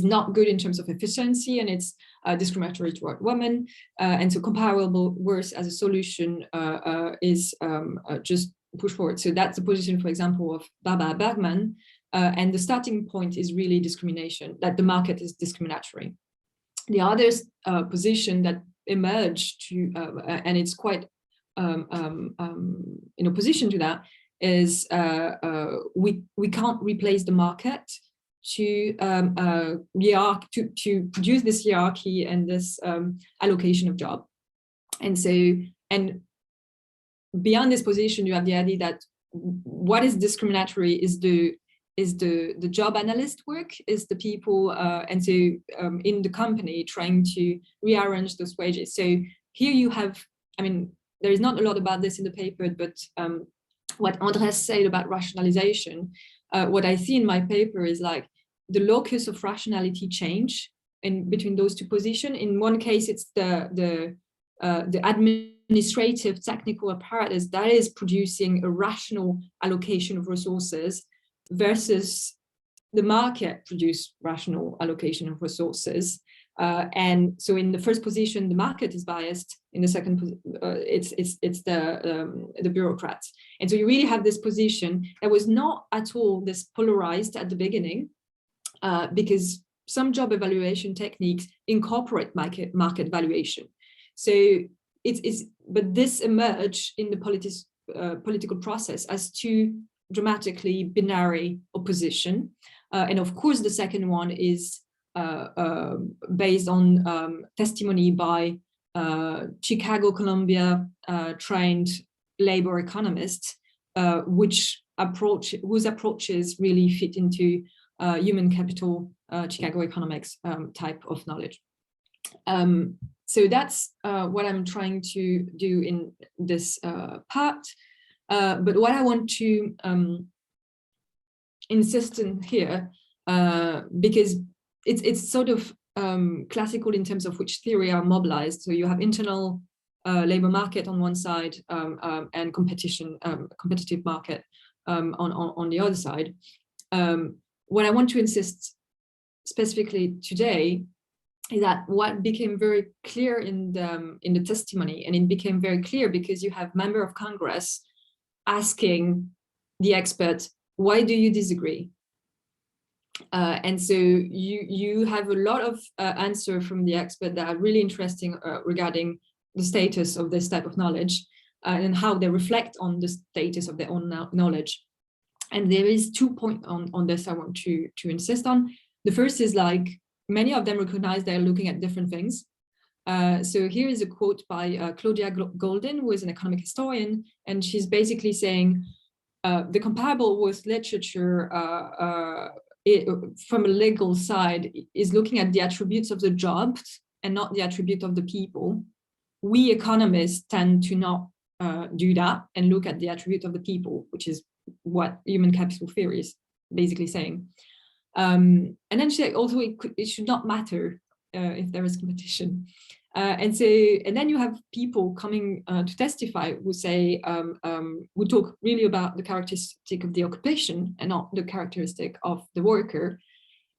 not good in terms of efficiency, and it's discriminatory toward women. And so comparable worse as a solution is just push forward. So that's the position, for example, of Barbara Bergman. And the starting point is really discrimination, that the market is discriminatory. The other position that emerged to, and it's quite in opposition to that, is we can't replace the market to produce this hierarchy and this allocation of job. And so, and beyond this position, you have the idea that what is discriminatory is the job analyst work, is the people and so in the company trying to rearrange those wages. So here you have, I mean, there is not a lot about this in the paper, but what Andrés said about rationalization, what I see in my paper is like the locus of rationality change in between those two positions. In one case, it's the administrative technical apparatus that is producing a rational allocation of resources versus the market produce rational allocation of resources. And so in the first position, the market is biased. In the second, it's the bureaucrats. And so you really have this position that was not at all this polarized at the beginning, because some job evaluation techniques incorporate market valuation. So but this emerged in the political process as two dramatically binary opposition. And of course, the second one is based on testimony by Chicago, Colombia trained labor economists, whose approaches really fit into human capital, Chicago economics type of knowledge. So that's what I'm trying to do in this part. But what I want to insist on here, because it's sort of classical in terms of which theory are mobilized. So you have internal labor market on one side and competitive market on the other side. What I want to insist specifically today is that what became very clear in the testimony, and it became very clear because you have member of Congress asking the expert, why do you disagree? And so you have a lot of answer from the expert that are really interesting regarding the status of this type of knowledge and how they reflect on the status of their own knowledge. And there is 2 points on this I want to insist on. The first is like, many of them recognize they're looking at different things. So here is a quote by Claudia Golden, who is an economic historian, and she's basically saying, the comparable with literature from a legal side is looking at the attributes of the job and not the attribute of the people. We economists tend to not do that and look at the attribute of the people, which is what human capital theory is basically saying. And then she said also it should not matter if there is competition. And then you have people coming to testify who say, who talk really about the characteristic of the occupation and not the characteristic of the worker.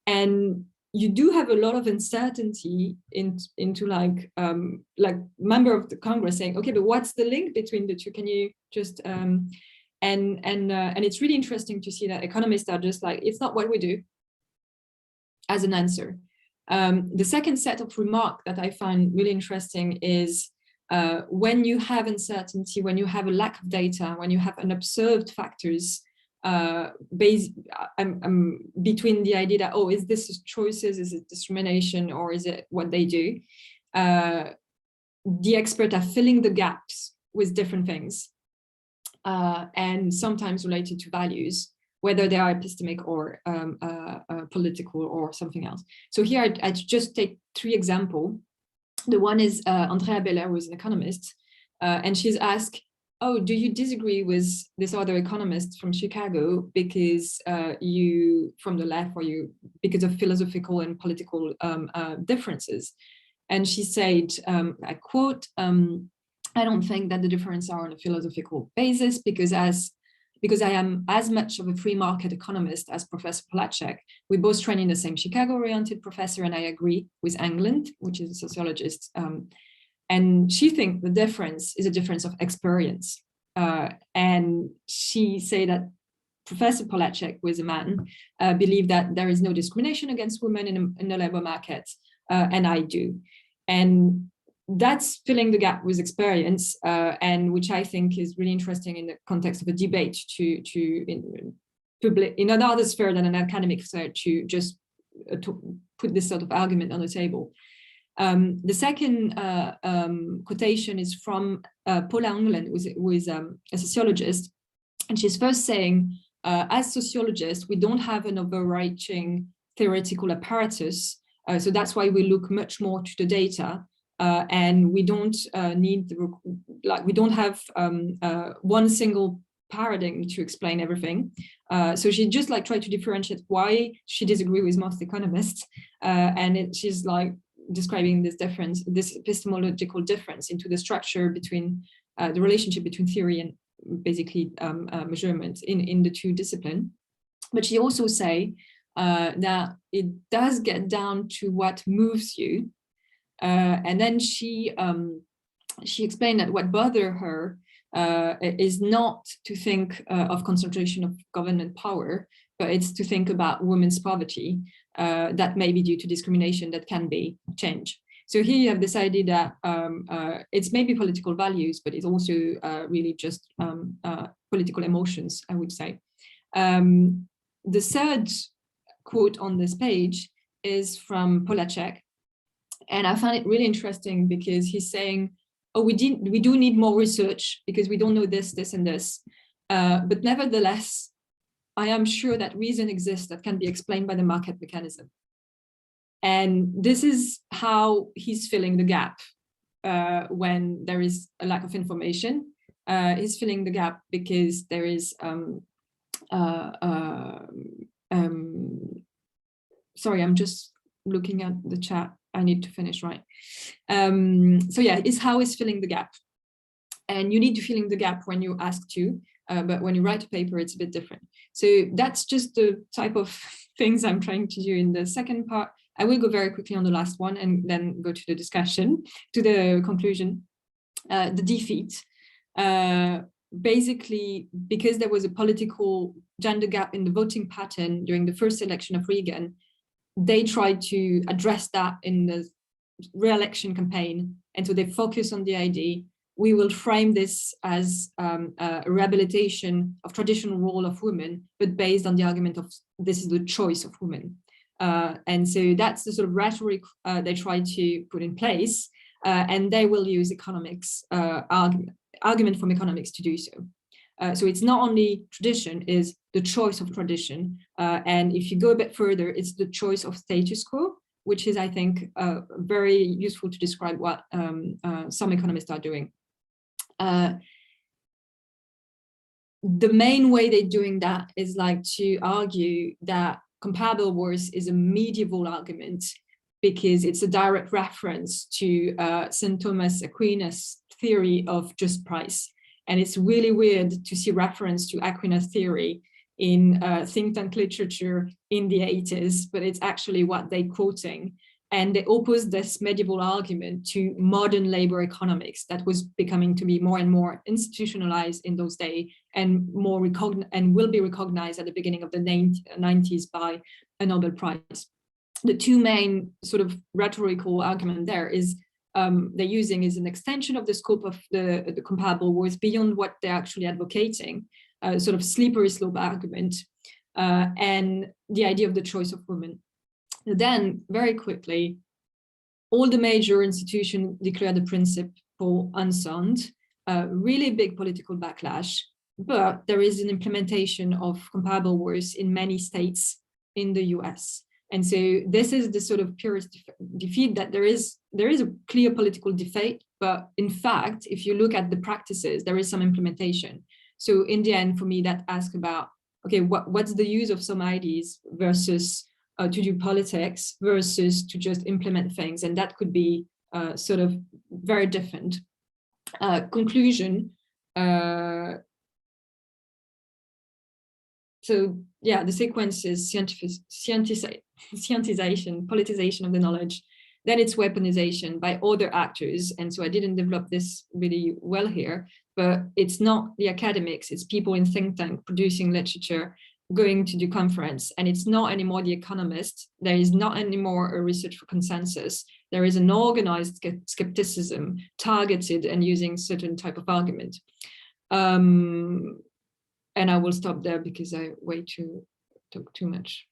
And you do have a lot of uncertainty into like member of the Congress saying, okay, but what's the link between the two? Can you just and it's really interesting to see that economists are just like, it's not what we do, as an answer. The second set of remark that I find really interesting is when you have uncertainty, when you have a lack of data, when you have unobserved factors between the idea that, oh, is this choices, is it discrimination, or is it what they do? The experts are filling the gaps with different things and sometimes related to values, whether they are epistemic or political or something else. So here I just take 3 examples. The one is Andrea Beller, who is an economist, and she's asked, oh, do you disagree with this other economist from Chicago because you, from the left, or you, because of philosophical and political differences? And she said, I quote, I don't think that the differences are on a philosophical basis because I am as much of a free market economist as Professor Polacek. We both train in the same Chicago-oriented professor, and I agree with England, which is a sociologist. And she thinks the difference is a difference of experience. And she said that Professor Polacek, who is a man, believed that there is no discrimination against women in the labor market, and I do. And that's filling the gap with experience, and which I think is really interesting in the context of a debate in another sphere than an academic sphere to just to put this sort of argument on the table. The second quotation is from Paula England, who is a sociologist, and she's first saying, as sociologists, we don't have an overarching theoretical apparatus, so that's why we look much more to the data. And we don't we don't have one single paradigm to explain everything. So she just like tried to differentiate why she disagrees with most economists, and she's like describing this difference, this epistemological difference into the structure between the relationship between theory and basically measurement in the 2 disciplines. But she also say that it does get down to what moves you. And then she explained that what bothered her is not to think of concentration of government power, but it's to think about women's poverty that may be due to discrimination that can be changed. So here you have this idea that it's maybe political values, but it's also really just political emotions, I would say. The third quote on this page is from Polacek. And I found it really interesting because he's saying, oh, we do need more research because we don't know this, this, and this. But nevertheless, I am sure that reason exists that can be explained by the market mechanism. And this is how he's filling the gap when there is a lack of information. He's filling the gap because there is, sorry, I'm just looking at the chat. I need to finish, right? So yeah, it's how he's filling the gap. And you need to fill in the gap when you're asked to, but when you write a paper, it's a bit different. So that's just the type of things I'm trying to do in the second part. I will go very quickly on the last one and then go to the discussion, to the conclusion. The defeat. Basically, because there was a political gender gap in the voting pattern during the first election of Reagan, they tried to address that in the re-election campaign. And so they focus on the idea, we will frame this as a rehabilitation of traditional role of women, but based on the argument of this is the choice of women. And so that's the sort of rhetoric they try to put in place, and they will use economics, argument from economics to do so. So it's not only tradition, is the choice of tradition. And if you go a bit further, it's the choice of status quo, which is, I think, very useful to describe what some economists are doing. The main way they're doing that is like to argue that comparable worth is a medieval argument because it's a direct reference to St. Thomas Aquinas' theory of just price. And it's really weird to see reference to Aquinas' theory in think tank literature in the 80s, but it's actually what they're quoting. And they oppose this medieval argument to modern labor economics that was becoming to be more and more institutionalized in those days and more and will be recognized at the beginning of the 90s by a Nobel Prize. The two main sort of rhetorical argument there is they're using is an extension of the scope of the comparable worth beyond what they're actually advocating, sort of slippery slope argument, and the idea of the choice of women. Then very quickly, all the major institutions declare the principle unsound, really big political backlash, but there is an implementation of comparable worth in many states in the US. And so this is the sort of purest defeat that there is a clear political defeat, but in fact, if you look at the practices, there is some implementation. So in the end, for me, that asks about, okay, what's the use of some ideas versus to do politics versus to just implement things, and that could be sort of very different. Conclusion. So yeah, the sequence is scientization, politicization of the knowledge, then it's weaponization by other actors. And so I didn't develop this really well here, but it's not the academics, it's people in think tank producing literature, going to do conference, and it's not anymore the economist. There is not anymore a research for consensus. There is an organized skepticism targeted and using certain type of argument. And I will stop there because I talk too much.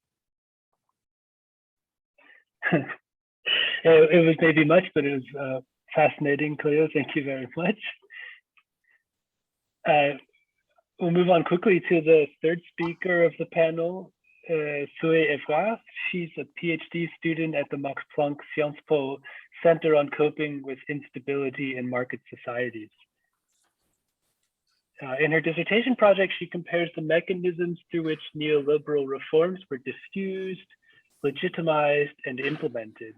It was maybe much, but it was fascinating, Cleo. Thank you very much. We'll move on quickly to the third speaker of the panel, Zoé Evrard. She's a PhD student at the Max Planck Sciences Po Center on Coping with Instability in Market Societies. In her dissertation project, she compares the mechanisms through which neoliberal reforms were diffused, legitimized, and implemented.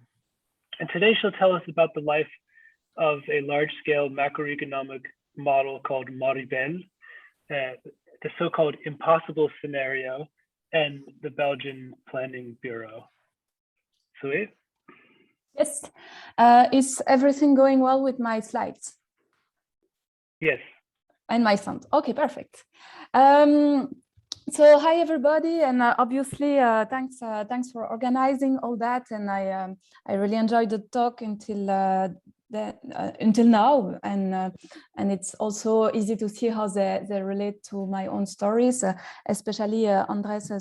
And today she'll tell us about the life of a large-scale macroeconomic model called Moribel, the so-called impossible scenario, and the Belgian Planning Bureau. Zoé? Yes. Is everything going well with my slides? Yes. And my sound. Okay, perfect. So hi everybody, and obviously thanks for organizing all that, and I really enjoyed the talk until now, and it's also easy to see how they relate to my own stories, especially Andrés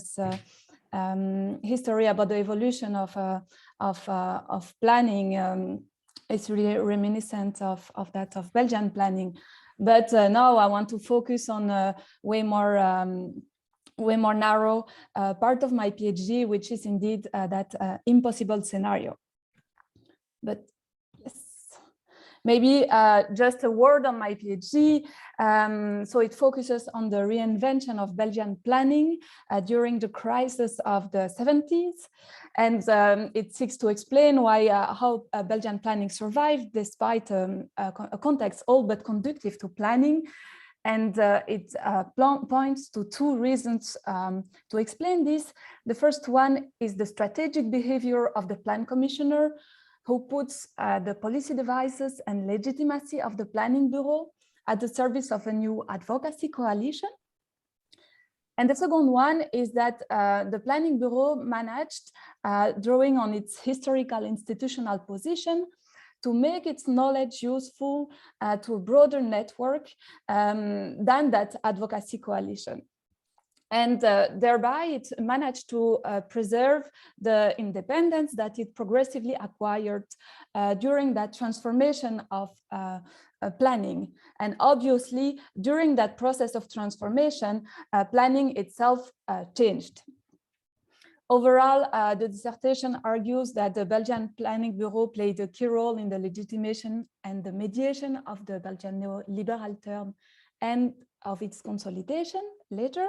history about the evolution of planning is really reminiscent of that of Belgian planning. But now I want to focus on way more narrow part of my PhD, which is indeed that impossible scenario. But yes, maybe just a word on my PhD. So it focuses on the reinvention of Belgian planning during the crisis of the 70s. And it seeks to explain why how Belgian planning survived despite a context all but conducive to planning. And it points to two reasons to explain this. The first one is the strategic behavior of the plan commissioner, who puts the policy devices and legitimacy of the Planning Bureau at the service of a new advocacy coalition. And the second one is that the Planning Bureau managed, drawing on its historical institutional position, to make its knowledge useful to a broader network than that advocacy coalition. And thereby it managed to preserve the independence that it progressively acquired during that transformation of planning. And obviously, during that process of transformation, planning itself changed. Overall, the dissertation argues that the Belgian Planning Bureau played a key role in the legitimation and the mediation of the Belgian neoliberal term and of its consolidation later.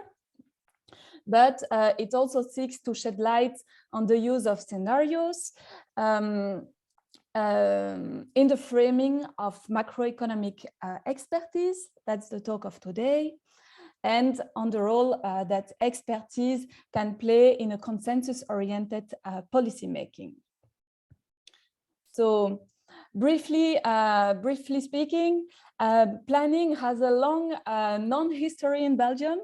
But it also seeks to shed light on the use of scenarios in the framing of macroeconomic expertise. That's the talk of today. And on the role that expertise can play in a consensus-oriented policymaking. So briefly speaking, planning has a long known history in Belgium,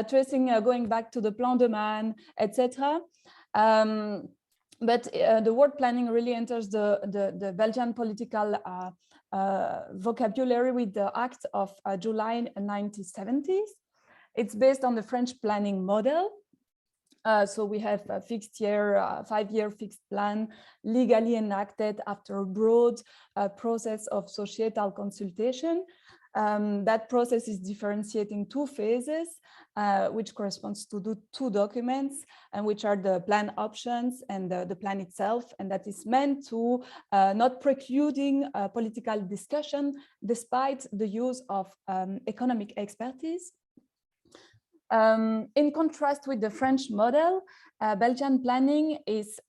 tracing going back to the Plan de Man, etc. But the word planning really enters the Belgian political vocabulary with the Act of July 1970s. It's based on the French planning model. So we have a fixed year, 5-year fixed plan, legally enacted after a broad process of societal consultation. That process is differentiating two phases, which corresponds to the two documents, and which are the plan options and the plan itself. And that is meant to not precluding political discussion despite the use of economic expertise. In contrast with the French model, Belgian planning is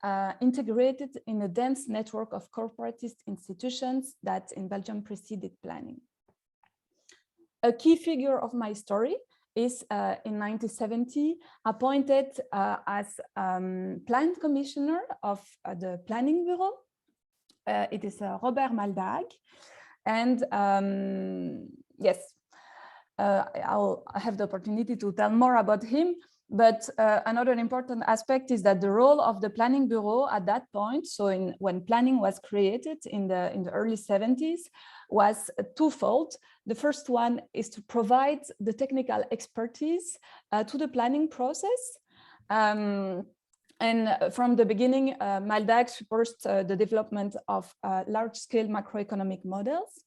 integrated in a dense network of corporatist institutions that in Belgium preceded planning. A key figure of my story is in 1970 appointed as Plan Commissioner of the Planning Bureau. It is Robert Maldag. And yes, I'll have the opportunity to tell more about him, but another important aspect is that the role of the Planning Bureau at that point, so when planning was created in the early 70s, was twofold. The first one is to provide the technical expertise to the planning process. And from the beginning, Maldag supports the development of large-scale macroeconomic models.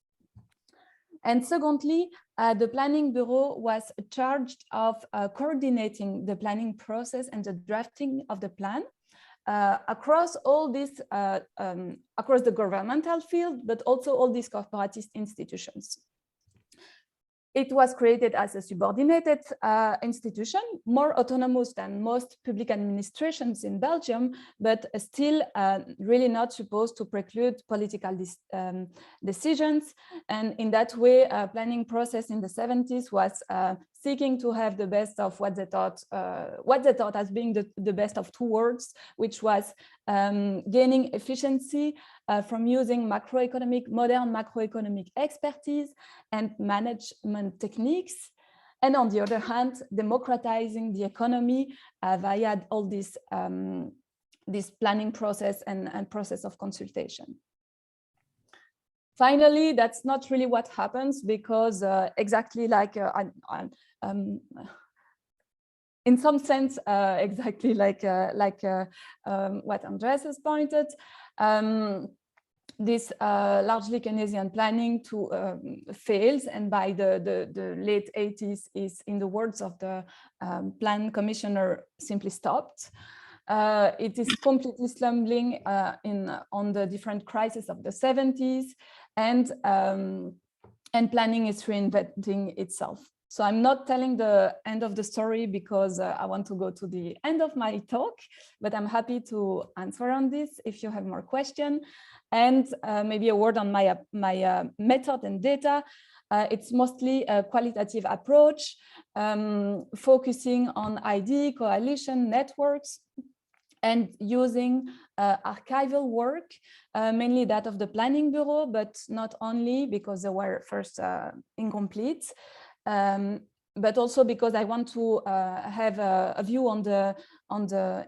And secondly, the Planning Bureau was charged of coordinating the planning process and the drafting of the plan across all these, across the governmental field, but also all these corporatist institutions. It was created as a subordinated institution, more autonomous than most public administrations in Belgium, but still really not supposed to preclude political decisions. And in that way, planning process in the 70s was seeking to have the best of what they thought as being the best of two worlds, which was gaining efficiency from using modern macroeconomic expertise and management techniques. And on the other hand, democratizing the economy via all this planning process and process of consultation. Finally, that's not really what happens, because exactly like in some sense, exactly like what Andrés has pointed, this largely Keynesian planning fails, and by the late 80s is, in the words of the plan commissioner, simply stopped. It is completely stumbling on the different crises of the 70s, and planning is reinventing itself. So I'm not telling the end of the story because I want to go to the end of my talk, but I'm happy to answer on this if you have more questions. And maybe a word on my method and data. It's mostly a qualitative approach, focusing on ID, coalition, networks, and using archival work, mainly that of the Planning Bureau, but not only because they were first incomplete, but also because I want to have a view on the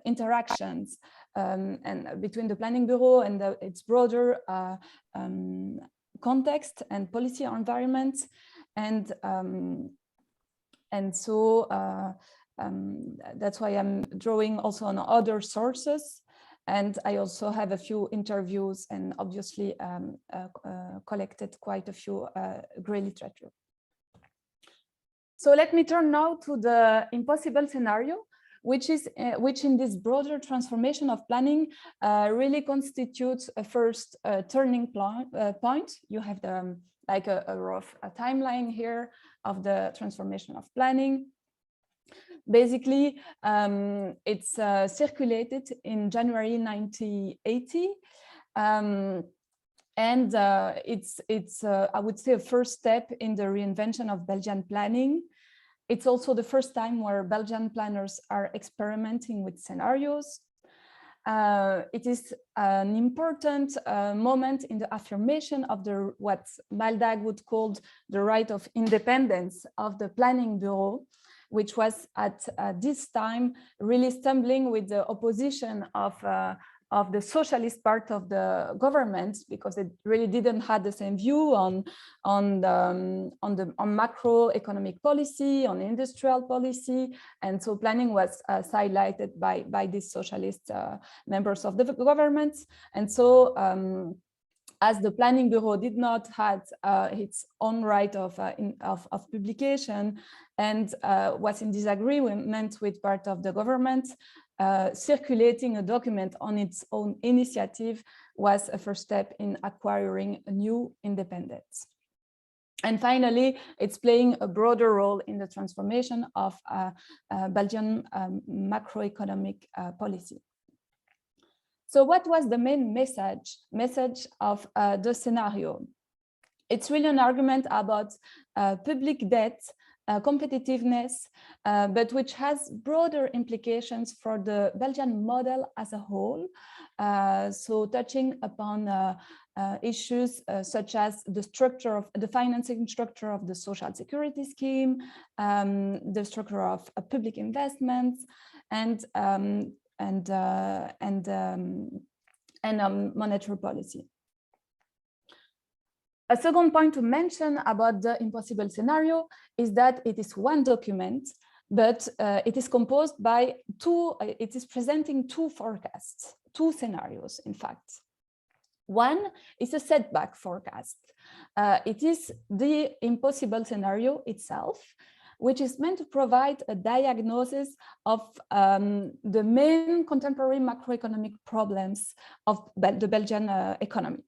interactions and between the Planning Bureau and its broader context and policy environment, and so that's why I'm drawing also on other sources. And I also have a few interviews and obviously collected quite a few gray literature. So let me turn now to the impossible scenario, which in this broader transformation of planning really constitutes a first turning point. You have like a rough timeline here of the transformation of planning. Basically, it's circulated in January 1980. And it's I would say, a first step in the reinvention of Belgian planning. It's also the first time where Belgian planners are experimenting with scenarios. It is an important moment in the affirmation of what Maldag would call the right of independence of the Planning Bureau, which was at this time really stumbling with the opposition of the socialist part of the government, because it really didn't have the same view on macroeconomic policy, on industrial policy, and so planning was highlighted by these socialist members of the government. And so as the Planning Bureau did not have its own right of publication and was in disagreement with part of the government, circulating a document on its own initiative was a first step in acquiring a new independence. And finally, it's playing a broader role in the transformation of Belgian macroeconomic policy. So what was the main message of the scenario? It's really an argument about public debt, competitiveness, but which has broader implications for the Belgian model as a whole. So touching upon issues such as the financing structure of the social security scheme, the structure of public investments, and monetary policy. A second point to mention about the impossible scenario is that it is one document, but it is composed by it is presenting two forecasts, two scenarios, in fact. One is a setback forecast. It is the impossible scenario itself, which is meant to provide a diagnosis of the main contemporary macroeconomic problems of the Belgian economy.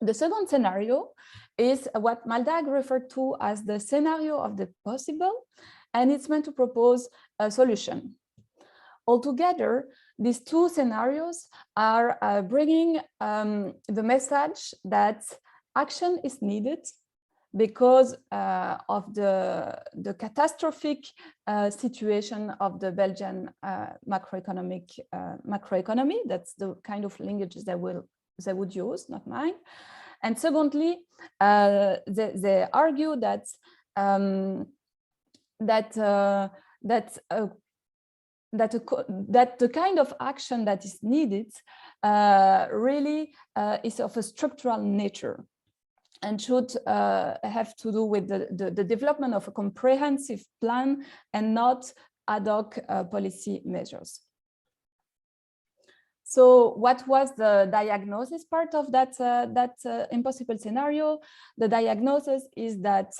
The second scenario is what Maldag referred to as the scenario of the possible, and it's meant to propose a solution. Altogether, these two scenarios are bringing the message that action is needed because of the catastrophic situation of the Belgian macroeconomy. That's the kind of language they would use, not mine. And secondly, they argue that the kind of action that is needed really is of a structural nature and should have to do with the development of a comprehensive plan and not ad hoc policy measures. So what was the diagnosis part of that, impossible scenario? The diagnosis is that,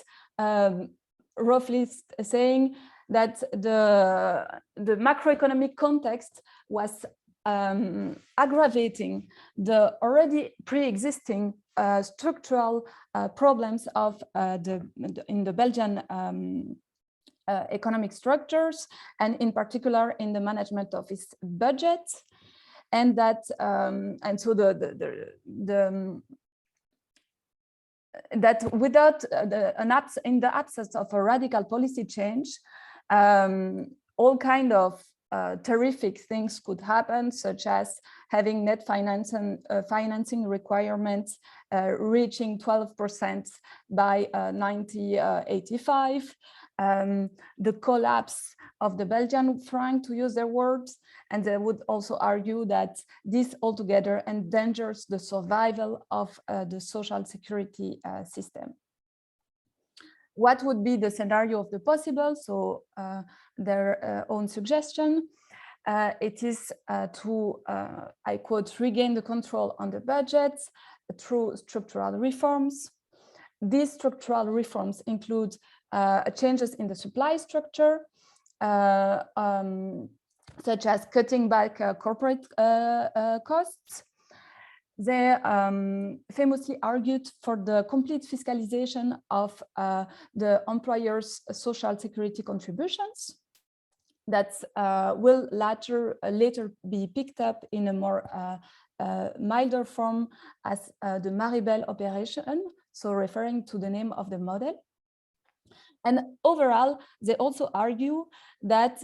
roughly saying, that the macroeconomic context was aggravating the already pre-existing structural problems of in the Belgian economic structures, and in particular in the management of its budget, and that so that without in the absence of a radical policy change, all kind of terrific things could happen, such as having net financing requirements reaching 12% by 1985, the collapse of the Belgian franc, to use their words, and they would also argue that this altogether endangers the survival of the social security system. What would be the scenario of the possible? So their own suggestion, it is to, I quote, regain the control on the budget through structural reforms. These structural reforms include changes in the supply structure, such as cutting back corporate costs. They famously argued for the complete fiscalization of the employers' social security contributions that will later be picked up in a more milder form as the Maribel operation, so referring to the name of the model. And overall, they also argue that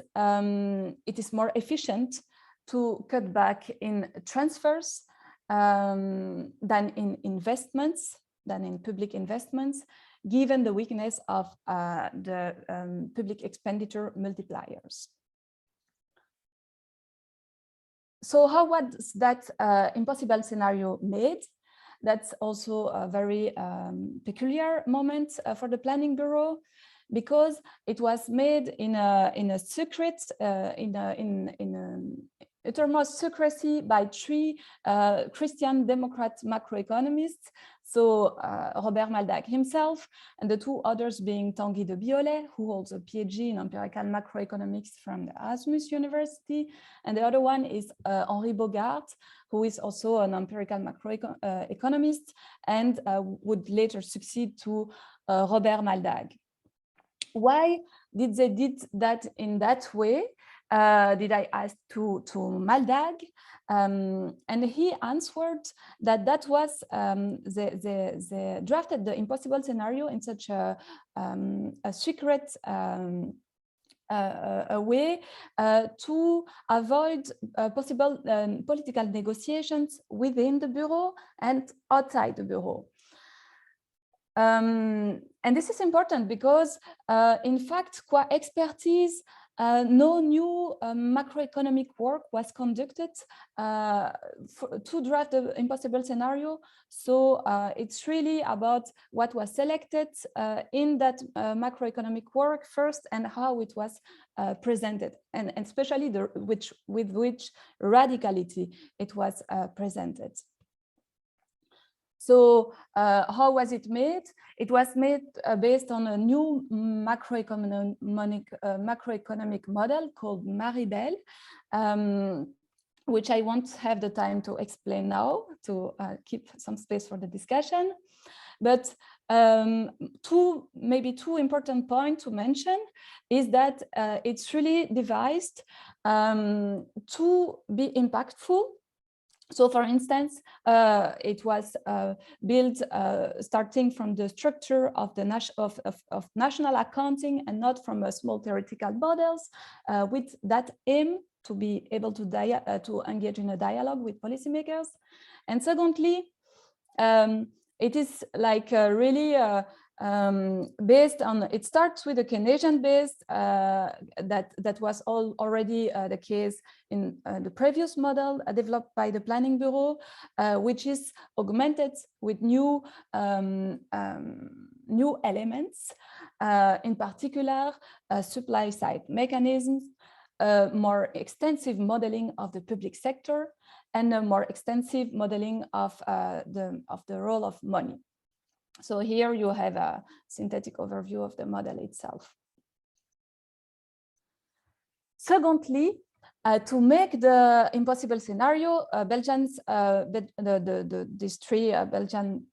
it is more efficient to cut back in transfers than in investments, than in public investments, given the weakness of the public expenditure multipliers. So how was that impossible scenario made? That's also a very peculiar moment for the Planning Bureau, because it was made in a secret, uttermost secrecy by three Christian Democrat macroeconomists, so Robert Maldag himself, and the two others being Tanguy de Biolay, who holds a PhD in empirical macroeconomics from the Erasmus University, and the other one is Henri Bogart, who is also an empirical macroeconomist and would later succeed to Robert Maldag. Why did they did that in that way? Did I ask to Maldag, and he answered that that was they drafted the impossible scenario in such a secret a way to avoid possible political negotiations within the bureau and outside the bureau. And this is important because, in fact, qua expertise, no new macroeconomic work was conducted to draft the impossible scenario. So it's really about what was selected in that macroeconomic work first and how it was presented, and especially with which radicality it was presented. So how was it made? It was made based on a new macroeconomic model called Maribel, which I won't have the time to explain now to keep some space for the discussion. But maybe two important points to mention is that it's really devised to be impactful. So, for instance, it was built starting from the structure of the national accounting and not from a small theoretical models, with that aim to be able to engage in a dialogue with policymakers. And secondly, it is like really based on, it starts with a Keynesian-based that was already the case in the previous model developed by the Planning Bureau, which is augmented with new elements, in particular supply side mechanisms, more extensive modeling of the public sector, and a more extensive modeling of the role of money. So here you have a synthetic overview of the model itself. Secondly, to make the impossible scenario, these three Belgian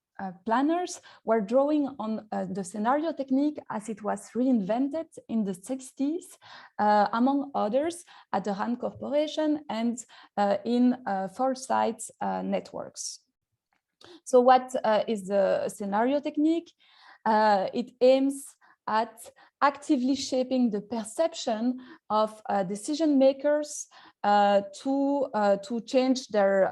planners were drawing on the scenario technique as it was reinvented in the 60s, among others, at the RAND Corporation and in Foresight networks. So what is the scenario technique? It aims at actively shaping the perception of decision makers to change their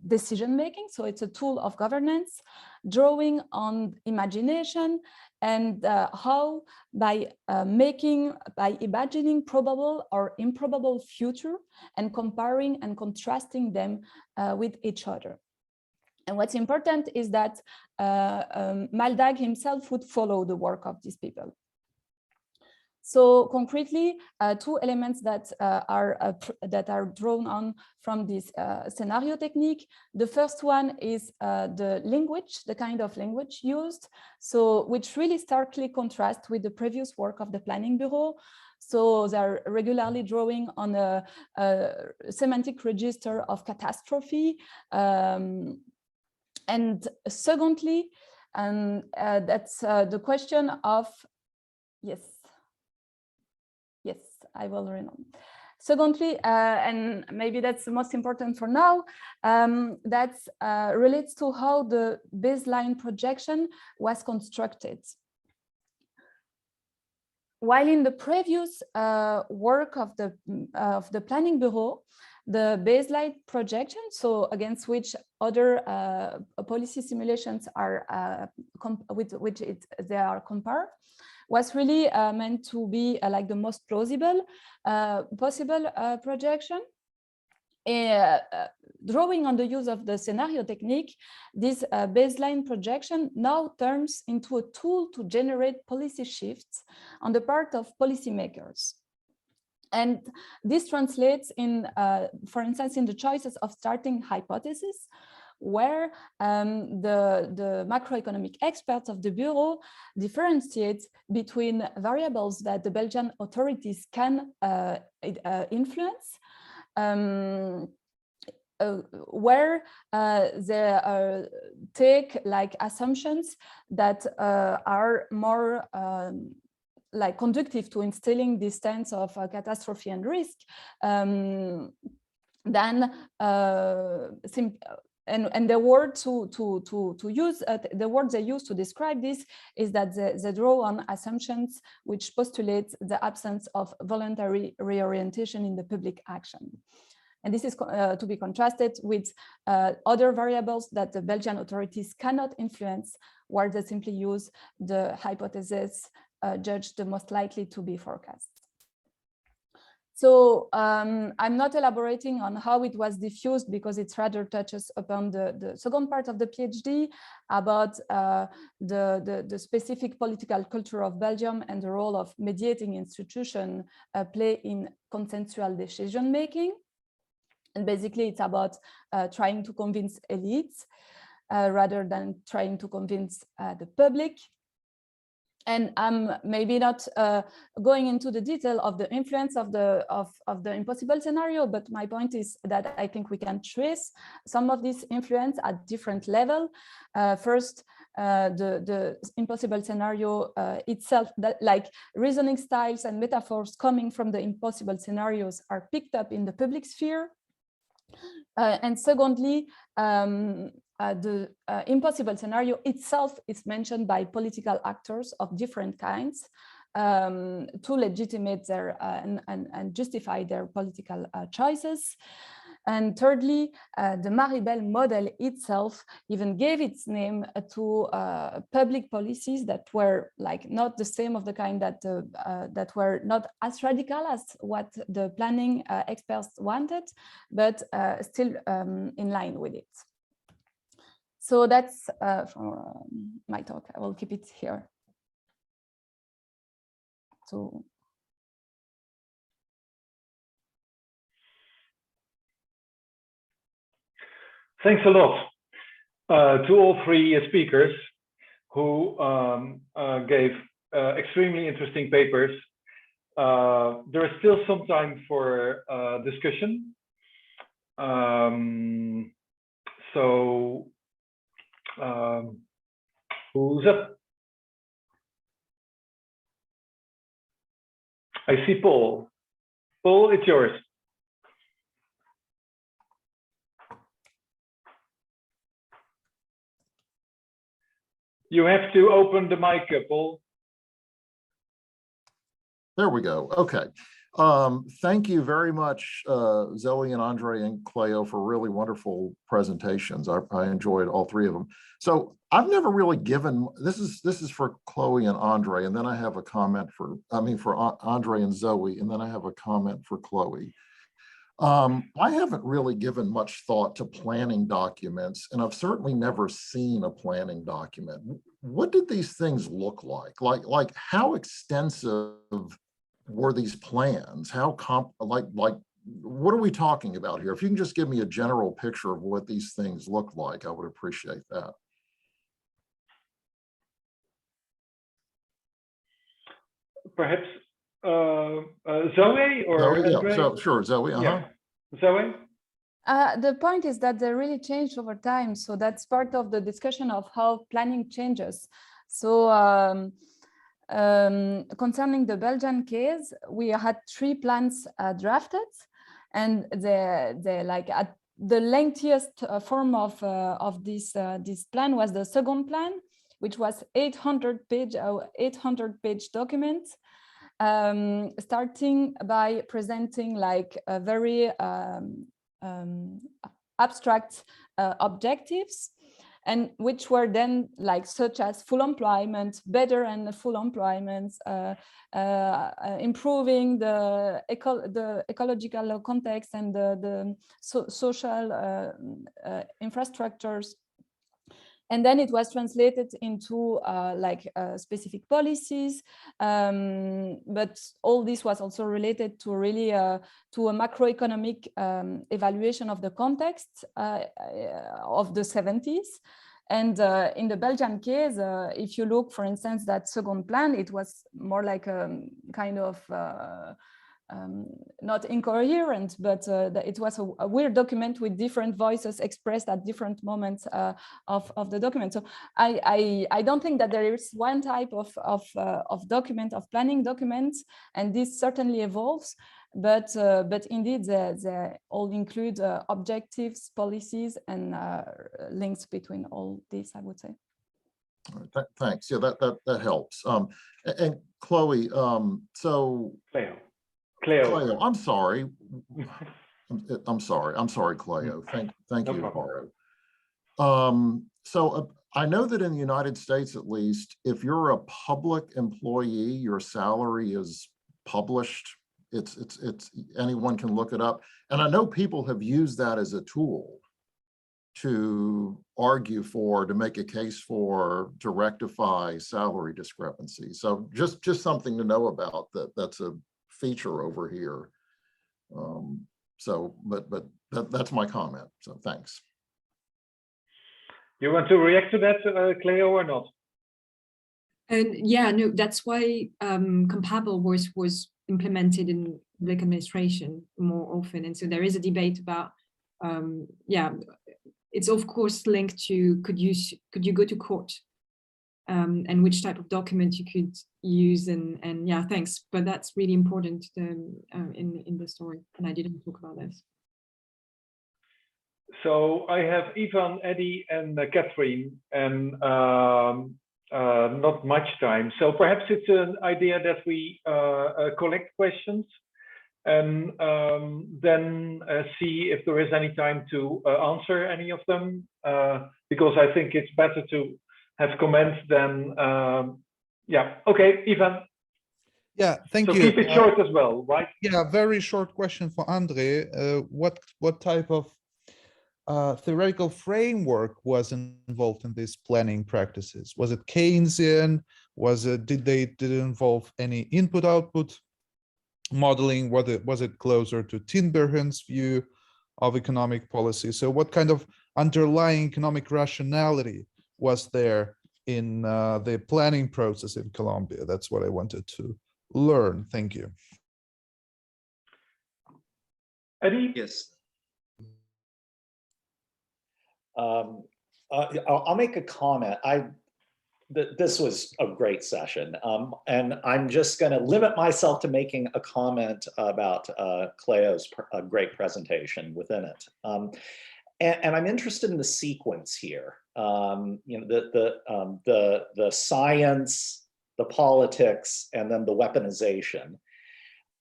decision making. So it's a tool of governance, drawing on imagination and how by imagining probable or improbable future and comparing and contrasting them with each other. And what's important is that Maldag himself would follow the work of these people. So concretely, two elements that are drawn on from this scenario technique. The first one is the language, the kind of language used, so which really starkly contrasts with the previous work of the Planning Bureau. So they're regularly drawing on a semantic register of catastrophe. And secondly, that's the question of, yes, I will run on. Secondly, and maybe that's the most important for now, that relates to how the baseline projection was constructed. While in the previous work of the Planning Bureau, the baseline projection, so against which other policy simulations are with which they are compared, was really meant to be like the most plausible possible projection. Drawing on the use of the scenario technique, this baseline projection now turns into a tool to generate policy shifts on the part of policymakers. And this translates in, for instance, in the choices of starting hypothesis, where the macroeconomic experts of the Bureau differentiate between variables that the Belgian authorities can influence, where they take like assumptions that are more like conducive to instilling this sense of catastrophe and risk, than and the word to use the word they use to describe this is that they draw on assumptions which postulate the absence of voluntary reorientation in the public action. And this is to be contrasted with other variables that the Belgian authorities cannot influence, where they simply use the hypothesis judged the most likely to be forecast. So I'm not elaborating on how it was diffused because it rather touches upon the second part of the PhD about the specific political culture of Belgium and the role of mediating institutions play in consensual decision making. And basically it's about trying to convince elites rather than trying to convince the public. And I'm maybe not going into the detail of the influence of the impossible scenario, but my point is that I think we can trace some of this influence at different levels. First, the impossible scenario itself, that like reasoning styles and metaphors coming from the impossible scenarios are picked up in the public sphere. And secondly, the impossible scenario itself is mentioned by political actors of different kinds to legitimate their and justify their political choices. And thirdly, the Maribel model itself even gave its name to public policies that were like not the same of the kind that that were not as radical as what the planning experts wanted, but still in line with it. So that's for my talk. I will keep it here. So. Thanks a lot to all three speakers who gave extremely interesting papers. There is still some time for discussion. Who's up? I see Paul. Paul, it's yours. You have to open the mic, Paul. There we go. Okay. Thank you very much, Zoe and Andre and Cleo, for really wonderful presentations. I enjoyed all three of them. So I've never really given, this is for Chloe and Andre, and then I have a comment for Andre and Zoe, and then I have a comment for Chloe. I haven't really given much thought to planning documents, and I've certainly never seen a planning document. What did these things look like? Like how extensive were these plans? How what are we talking about here? If you can just give me a general picture of what these things look like, I would appreciate that. Perhaps Zoe or Zoe, Andre? yeah, sure, Zoe. Yeah. Zoe? The point is that they really changed over time. So that's part of the discussion of how planning changes. So concerning the Belgian case, we had 3 plans drafted, and they like at the lengthiest form of this plan was the second plan, which was 800-page document, starting by presenting like a very abstract objectives, and which were then like such as full employment, better and full employment, improving the ecological context and the social infrastructures. And then it was translated into specific policies, but all this was also related to really to a macroeconomic evaluation of the context of the 70s. And in the Belgian case, if you look, for instance, that second plan, it was more like a kind of not incoherent, but it was a weird document with different voices expressed at different moments of the document. So I don't think that there is one type of document, of planning documents, and this certainly evolves. But indeed, they all include objectives, policies, and links between all these, I would say. All right, thanks. Yeah, that helps. And Chloe, so Cleo, I'm sorry. I'm sorry, Cleo. Thank you, Harro. So I know that in the United States, at least, if you're a public employee, your salary is published. It's anyone can look it up. And I know people have used that as a tool to argue for, to make a case for, to rectify salary discrepancy. So just something to know about that's a feature over here. But that's my comment. So thanks. You want to react to that, Cleo, or not? And yeah, no, that's why Compable was implemented in public administration more often. And so there is a debate about, it's of course linked to could you go to court, and which type of document you could use, and yeah, thanks. But that's really important in the story, and I didn't talk about this. So I have Ivan, Eddie, and Catherine, and not much time. So perhaps it's an idea that we collect questions and then see if there is any time to answer any of them, because I think it's better to have comments than, yeah. Okay, Ivan. Yeah, thank So you. keep it short as well, right? Yeah, very short question for Andre. What type of theoretical framework was involved in these planning practices? Was it Keynesian? Did it involve any input-output modeling? Was it closer to Tinbergen's view of economic policy? So what kind of underlying economic rationality was there in the planning process in Colombia? That's what I wanted to learn. Thank you. Eddie? Yes. I'll make a comment. This was a great session, and I'm just going to limit myself to making a comment about Cleo's great presentation within it. And I'm interested in the sequence here. You know, the science, the politics, and then the weaponization.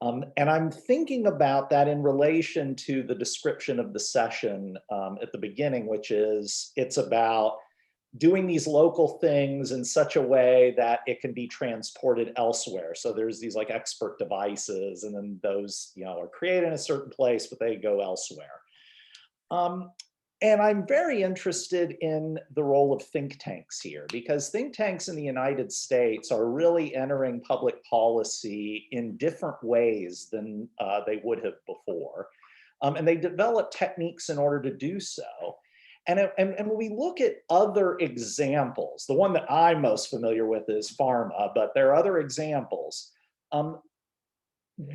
And I'm thinking about that in relation to the description of the session at the beginning, which is it's about doing these local things in such a way that it can be transported elsewhere. So there's these like expert devices, and then those, you know, are created in a certain place, but they go elsewhere. And I'm very interested in the role of think tanks here, because think tanks in the United States are really entering public policy in different ways than they would have before. And they develop techniques in order to do so. And when we look at other examples, the one that I'm most familiar with is pharma, but there are other examples.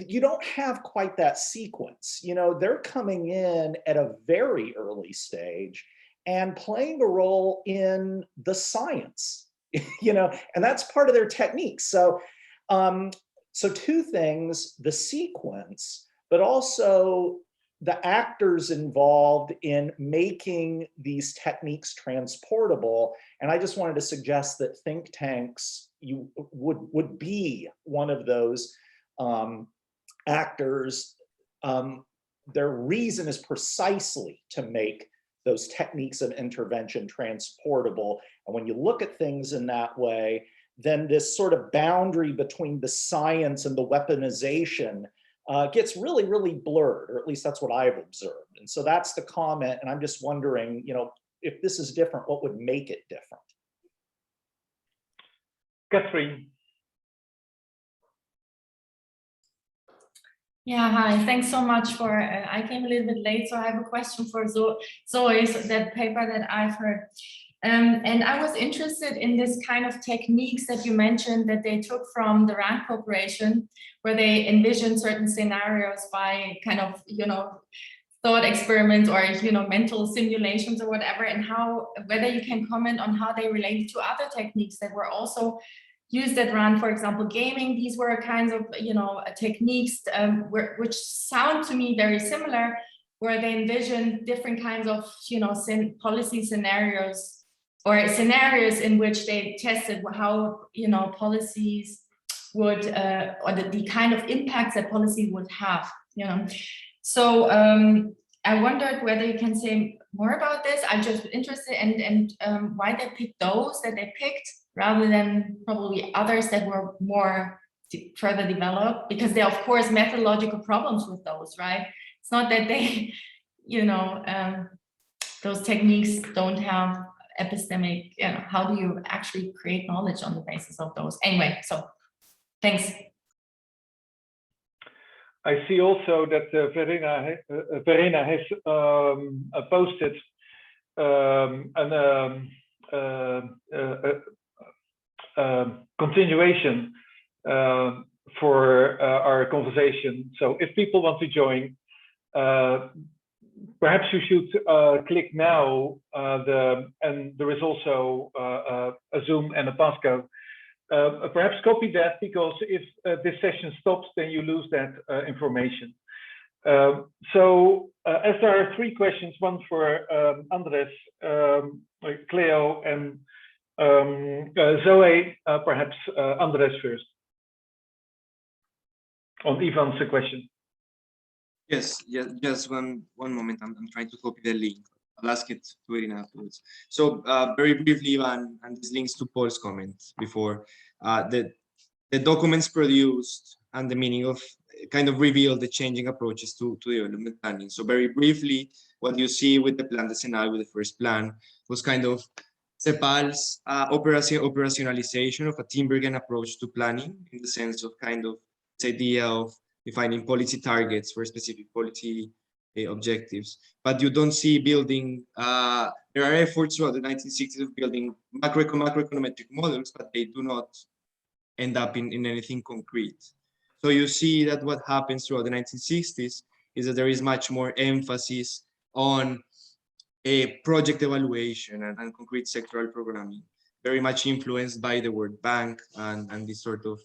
You don't have quite that sequence. You know, they're coming in at a very early stage and playing a role in the science, you know, and that's part of their techniques. So, so two things, the sequence, but also the actors involved in making these techniques transportable. And I just wanted to suggest that think tanks would be one of those actors. Their reason is precisely to make those techniques of intervention transportable. And when you look at things in that way, then this sort of boundary between the science and the weaponization gets really, really blurred, or at least that's what I've observed. And so that's the comment. And I'm just wondering, you know, if this is different, what would make it different? Catherine. Yeah, hi, thanks so much for, I came a little bit late, so I have a question for Zoe, that paper that I've heard. And I was interested in this kind of techniques that you mentioned that they took from the RAND Corporation, where they envisioned certain scenarios by kind of, you know, thought experiments or, you know, mental simulations or whatever, and how, whether you can comment on how they relate to other techniques that were also used at RAND, for example, gaming. These were kinds of, you know, techniques which sound to me very similar, where they envisioned different kinds of, you know, policy scenarios, or scenarios in which they tested how, you know, policies would, or the kind of impacts that policy would have, you know. So I wondered whether you can say more about this. I'm just interested and why they picked those that they picked rather than probably others that were more further developed, because there are, of course, methodological problems with those, right? It's not that they, you know, those techniques don't have epistemic, you know, how do you actually create knowledge on the basis of those? Anyway, so thanks. I see also that Verena has posted continuation for our conversation. So if people want to join, perhaps you should click now, and there is also a Zoom and a passcode. Perhaps copy that, because if this session stops, then you lose that information. So as there are 3 questions, one for Andrés, Cleo, and Zoe, perhaps Andrés first on Ivan's question. Yes, just one moment. I'm trying to copy the link. I'll ask it to Verena afterwards. So very briefly, Ivan, and this links to Paul's comment before, the documents produced and the meaning of kind of reveal the changing approaches to development planning. So very briefly, what you see with the plan decenal, with the first plan, was kind of CEPAL's operationalization of a Tinbergen approach to planning, in the sense of kind of this idea of defining policy targets for specific policy objectives. But you don't see building, there are efforts throughout the 1960s of building macroeconometric models, but they do not end up in anything concrete. So you see that what happens throughout the 1960s is that there is much more emphasis on a project evaluation and concrete sectoral programming, very much influenced by the World Bank and these sort of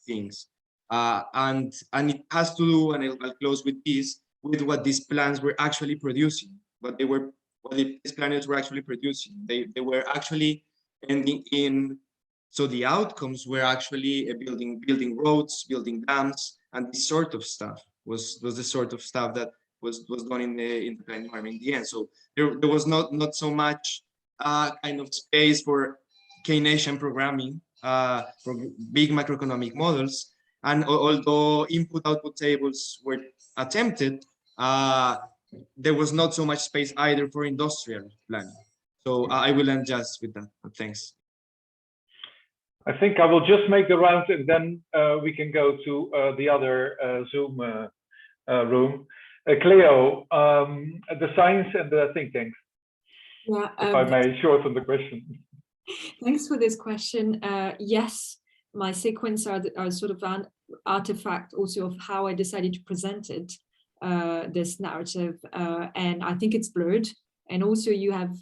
things. And it has to do, and I'll close with this, with what these plans were actually producing, what these planners were actually producing. They were actually ending in, so the outcomes were actually building roads, building dams, and this sort of stuff was the sort of stuff that was done in the planning department in the end. So there was not so much kind of space for Keynesian programming, for big macroeconomic models. And although input-output tables were attempted, there was not so much space either for industrial planning. So I will end just with that. Thanks. I think I will just make the round, and then we can go to the other Zoom room. Cleo, the science and the think tanks. Yeah, if I may shorten the question. Thanks for this question. Yes, my sequence are sort of an artifact also of how I decided to present it, this narrative, and I think it's blurred. And also you have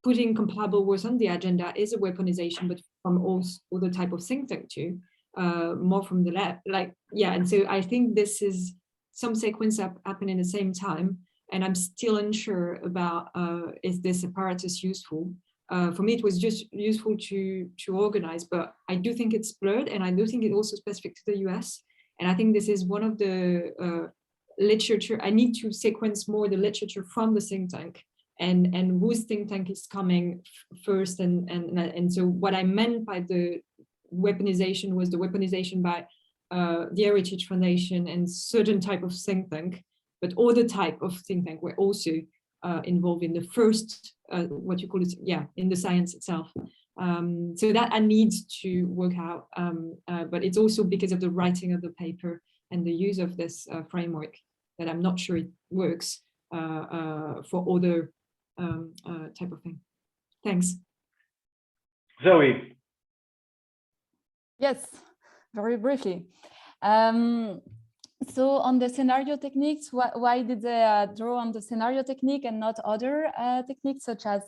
putting comparable works on the agenda is a weaponization, but from also other type of think tank too, more from the left, like, yeah. And so I think this is some sequence happen in the same time, and I'm still unsure about is this apparatus useful. For me, it was just useful to organize, but I do think it's blurred, and I do think it's also specific to the US. And I think this is one of the literature. I need to sequence more the literature from the think tank, and whose think tank is coming first. And so what I meant by the weaponization was the weaponization by the Heritage Foundation and certain type of think tank, but other type of think tank were also involved in the first, what you call it, yeah, in the science itself. So that I need to work out, but it's also because of the writing of the paper and the use of this framework that I'm not sure it works for other type of thing. Thanks. Zoe. Yes, very briefly. So on the scenario techniques, why did they draw on the scenario technique and not other techniques, such as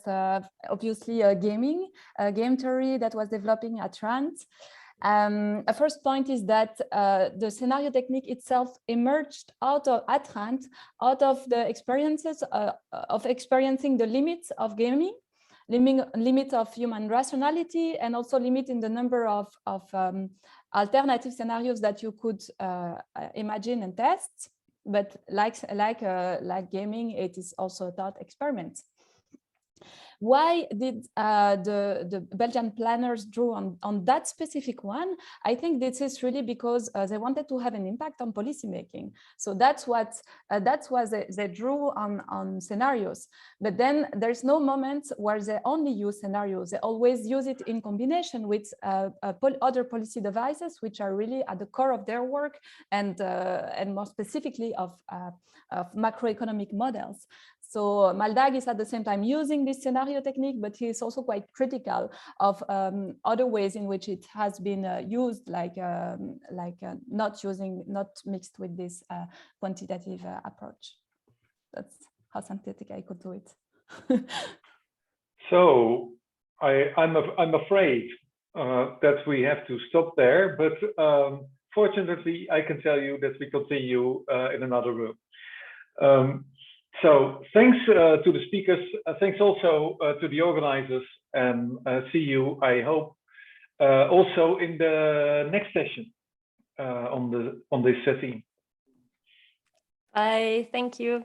obviously gaming, game theory that was developing at RAND? A first point is that the scenario technique itself emerged at RAND out of the experiences of experiencing the limits of gaming, limit of human rationality, and also limit in the number of alternative scenarios that you could imagine and test. But like gaming, it is also a thought experiment. Why did the Belgian planners draw on that specific one? I think this is really because they wanted to have an impact on policymaking. So that's what they drew on scenarios. But then there's no moment where they only use scenarios. They always use it in combination with other policy devices, which are really at the core of their work, and more specifically of macroeconomic models. So Maldag is at the same time using this scenario technique, but he is also quite critical of other ways in which it has been used, like not mixed with this quantitative approach. That's how synthetic I could do it. So I'm afraid that we have to stop there, but fortunately, I can tell you that we continue in another room. So thanks to the speakers, thanks also to the organizers, and see you, I hope, also in the next session. on this setting. Bye. Thank you.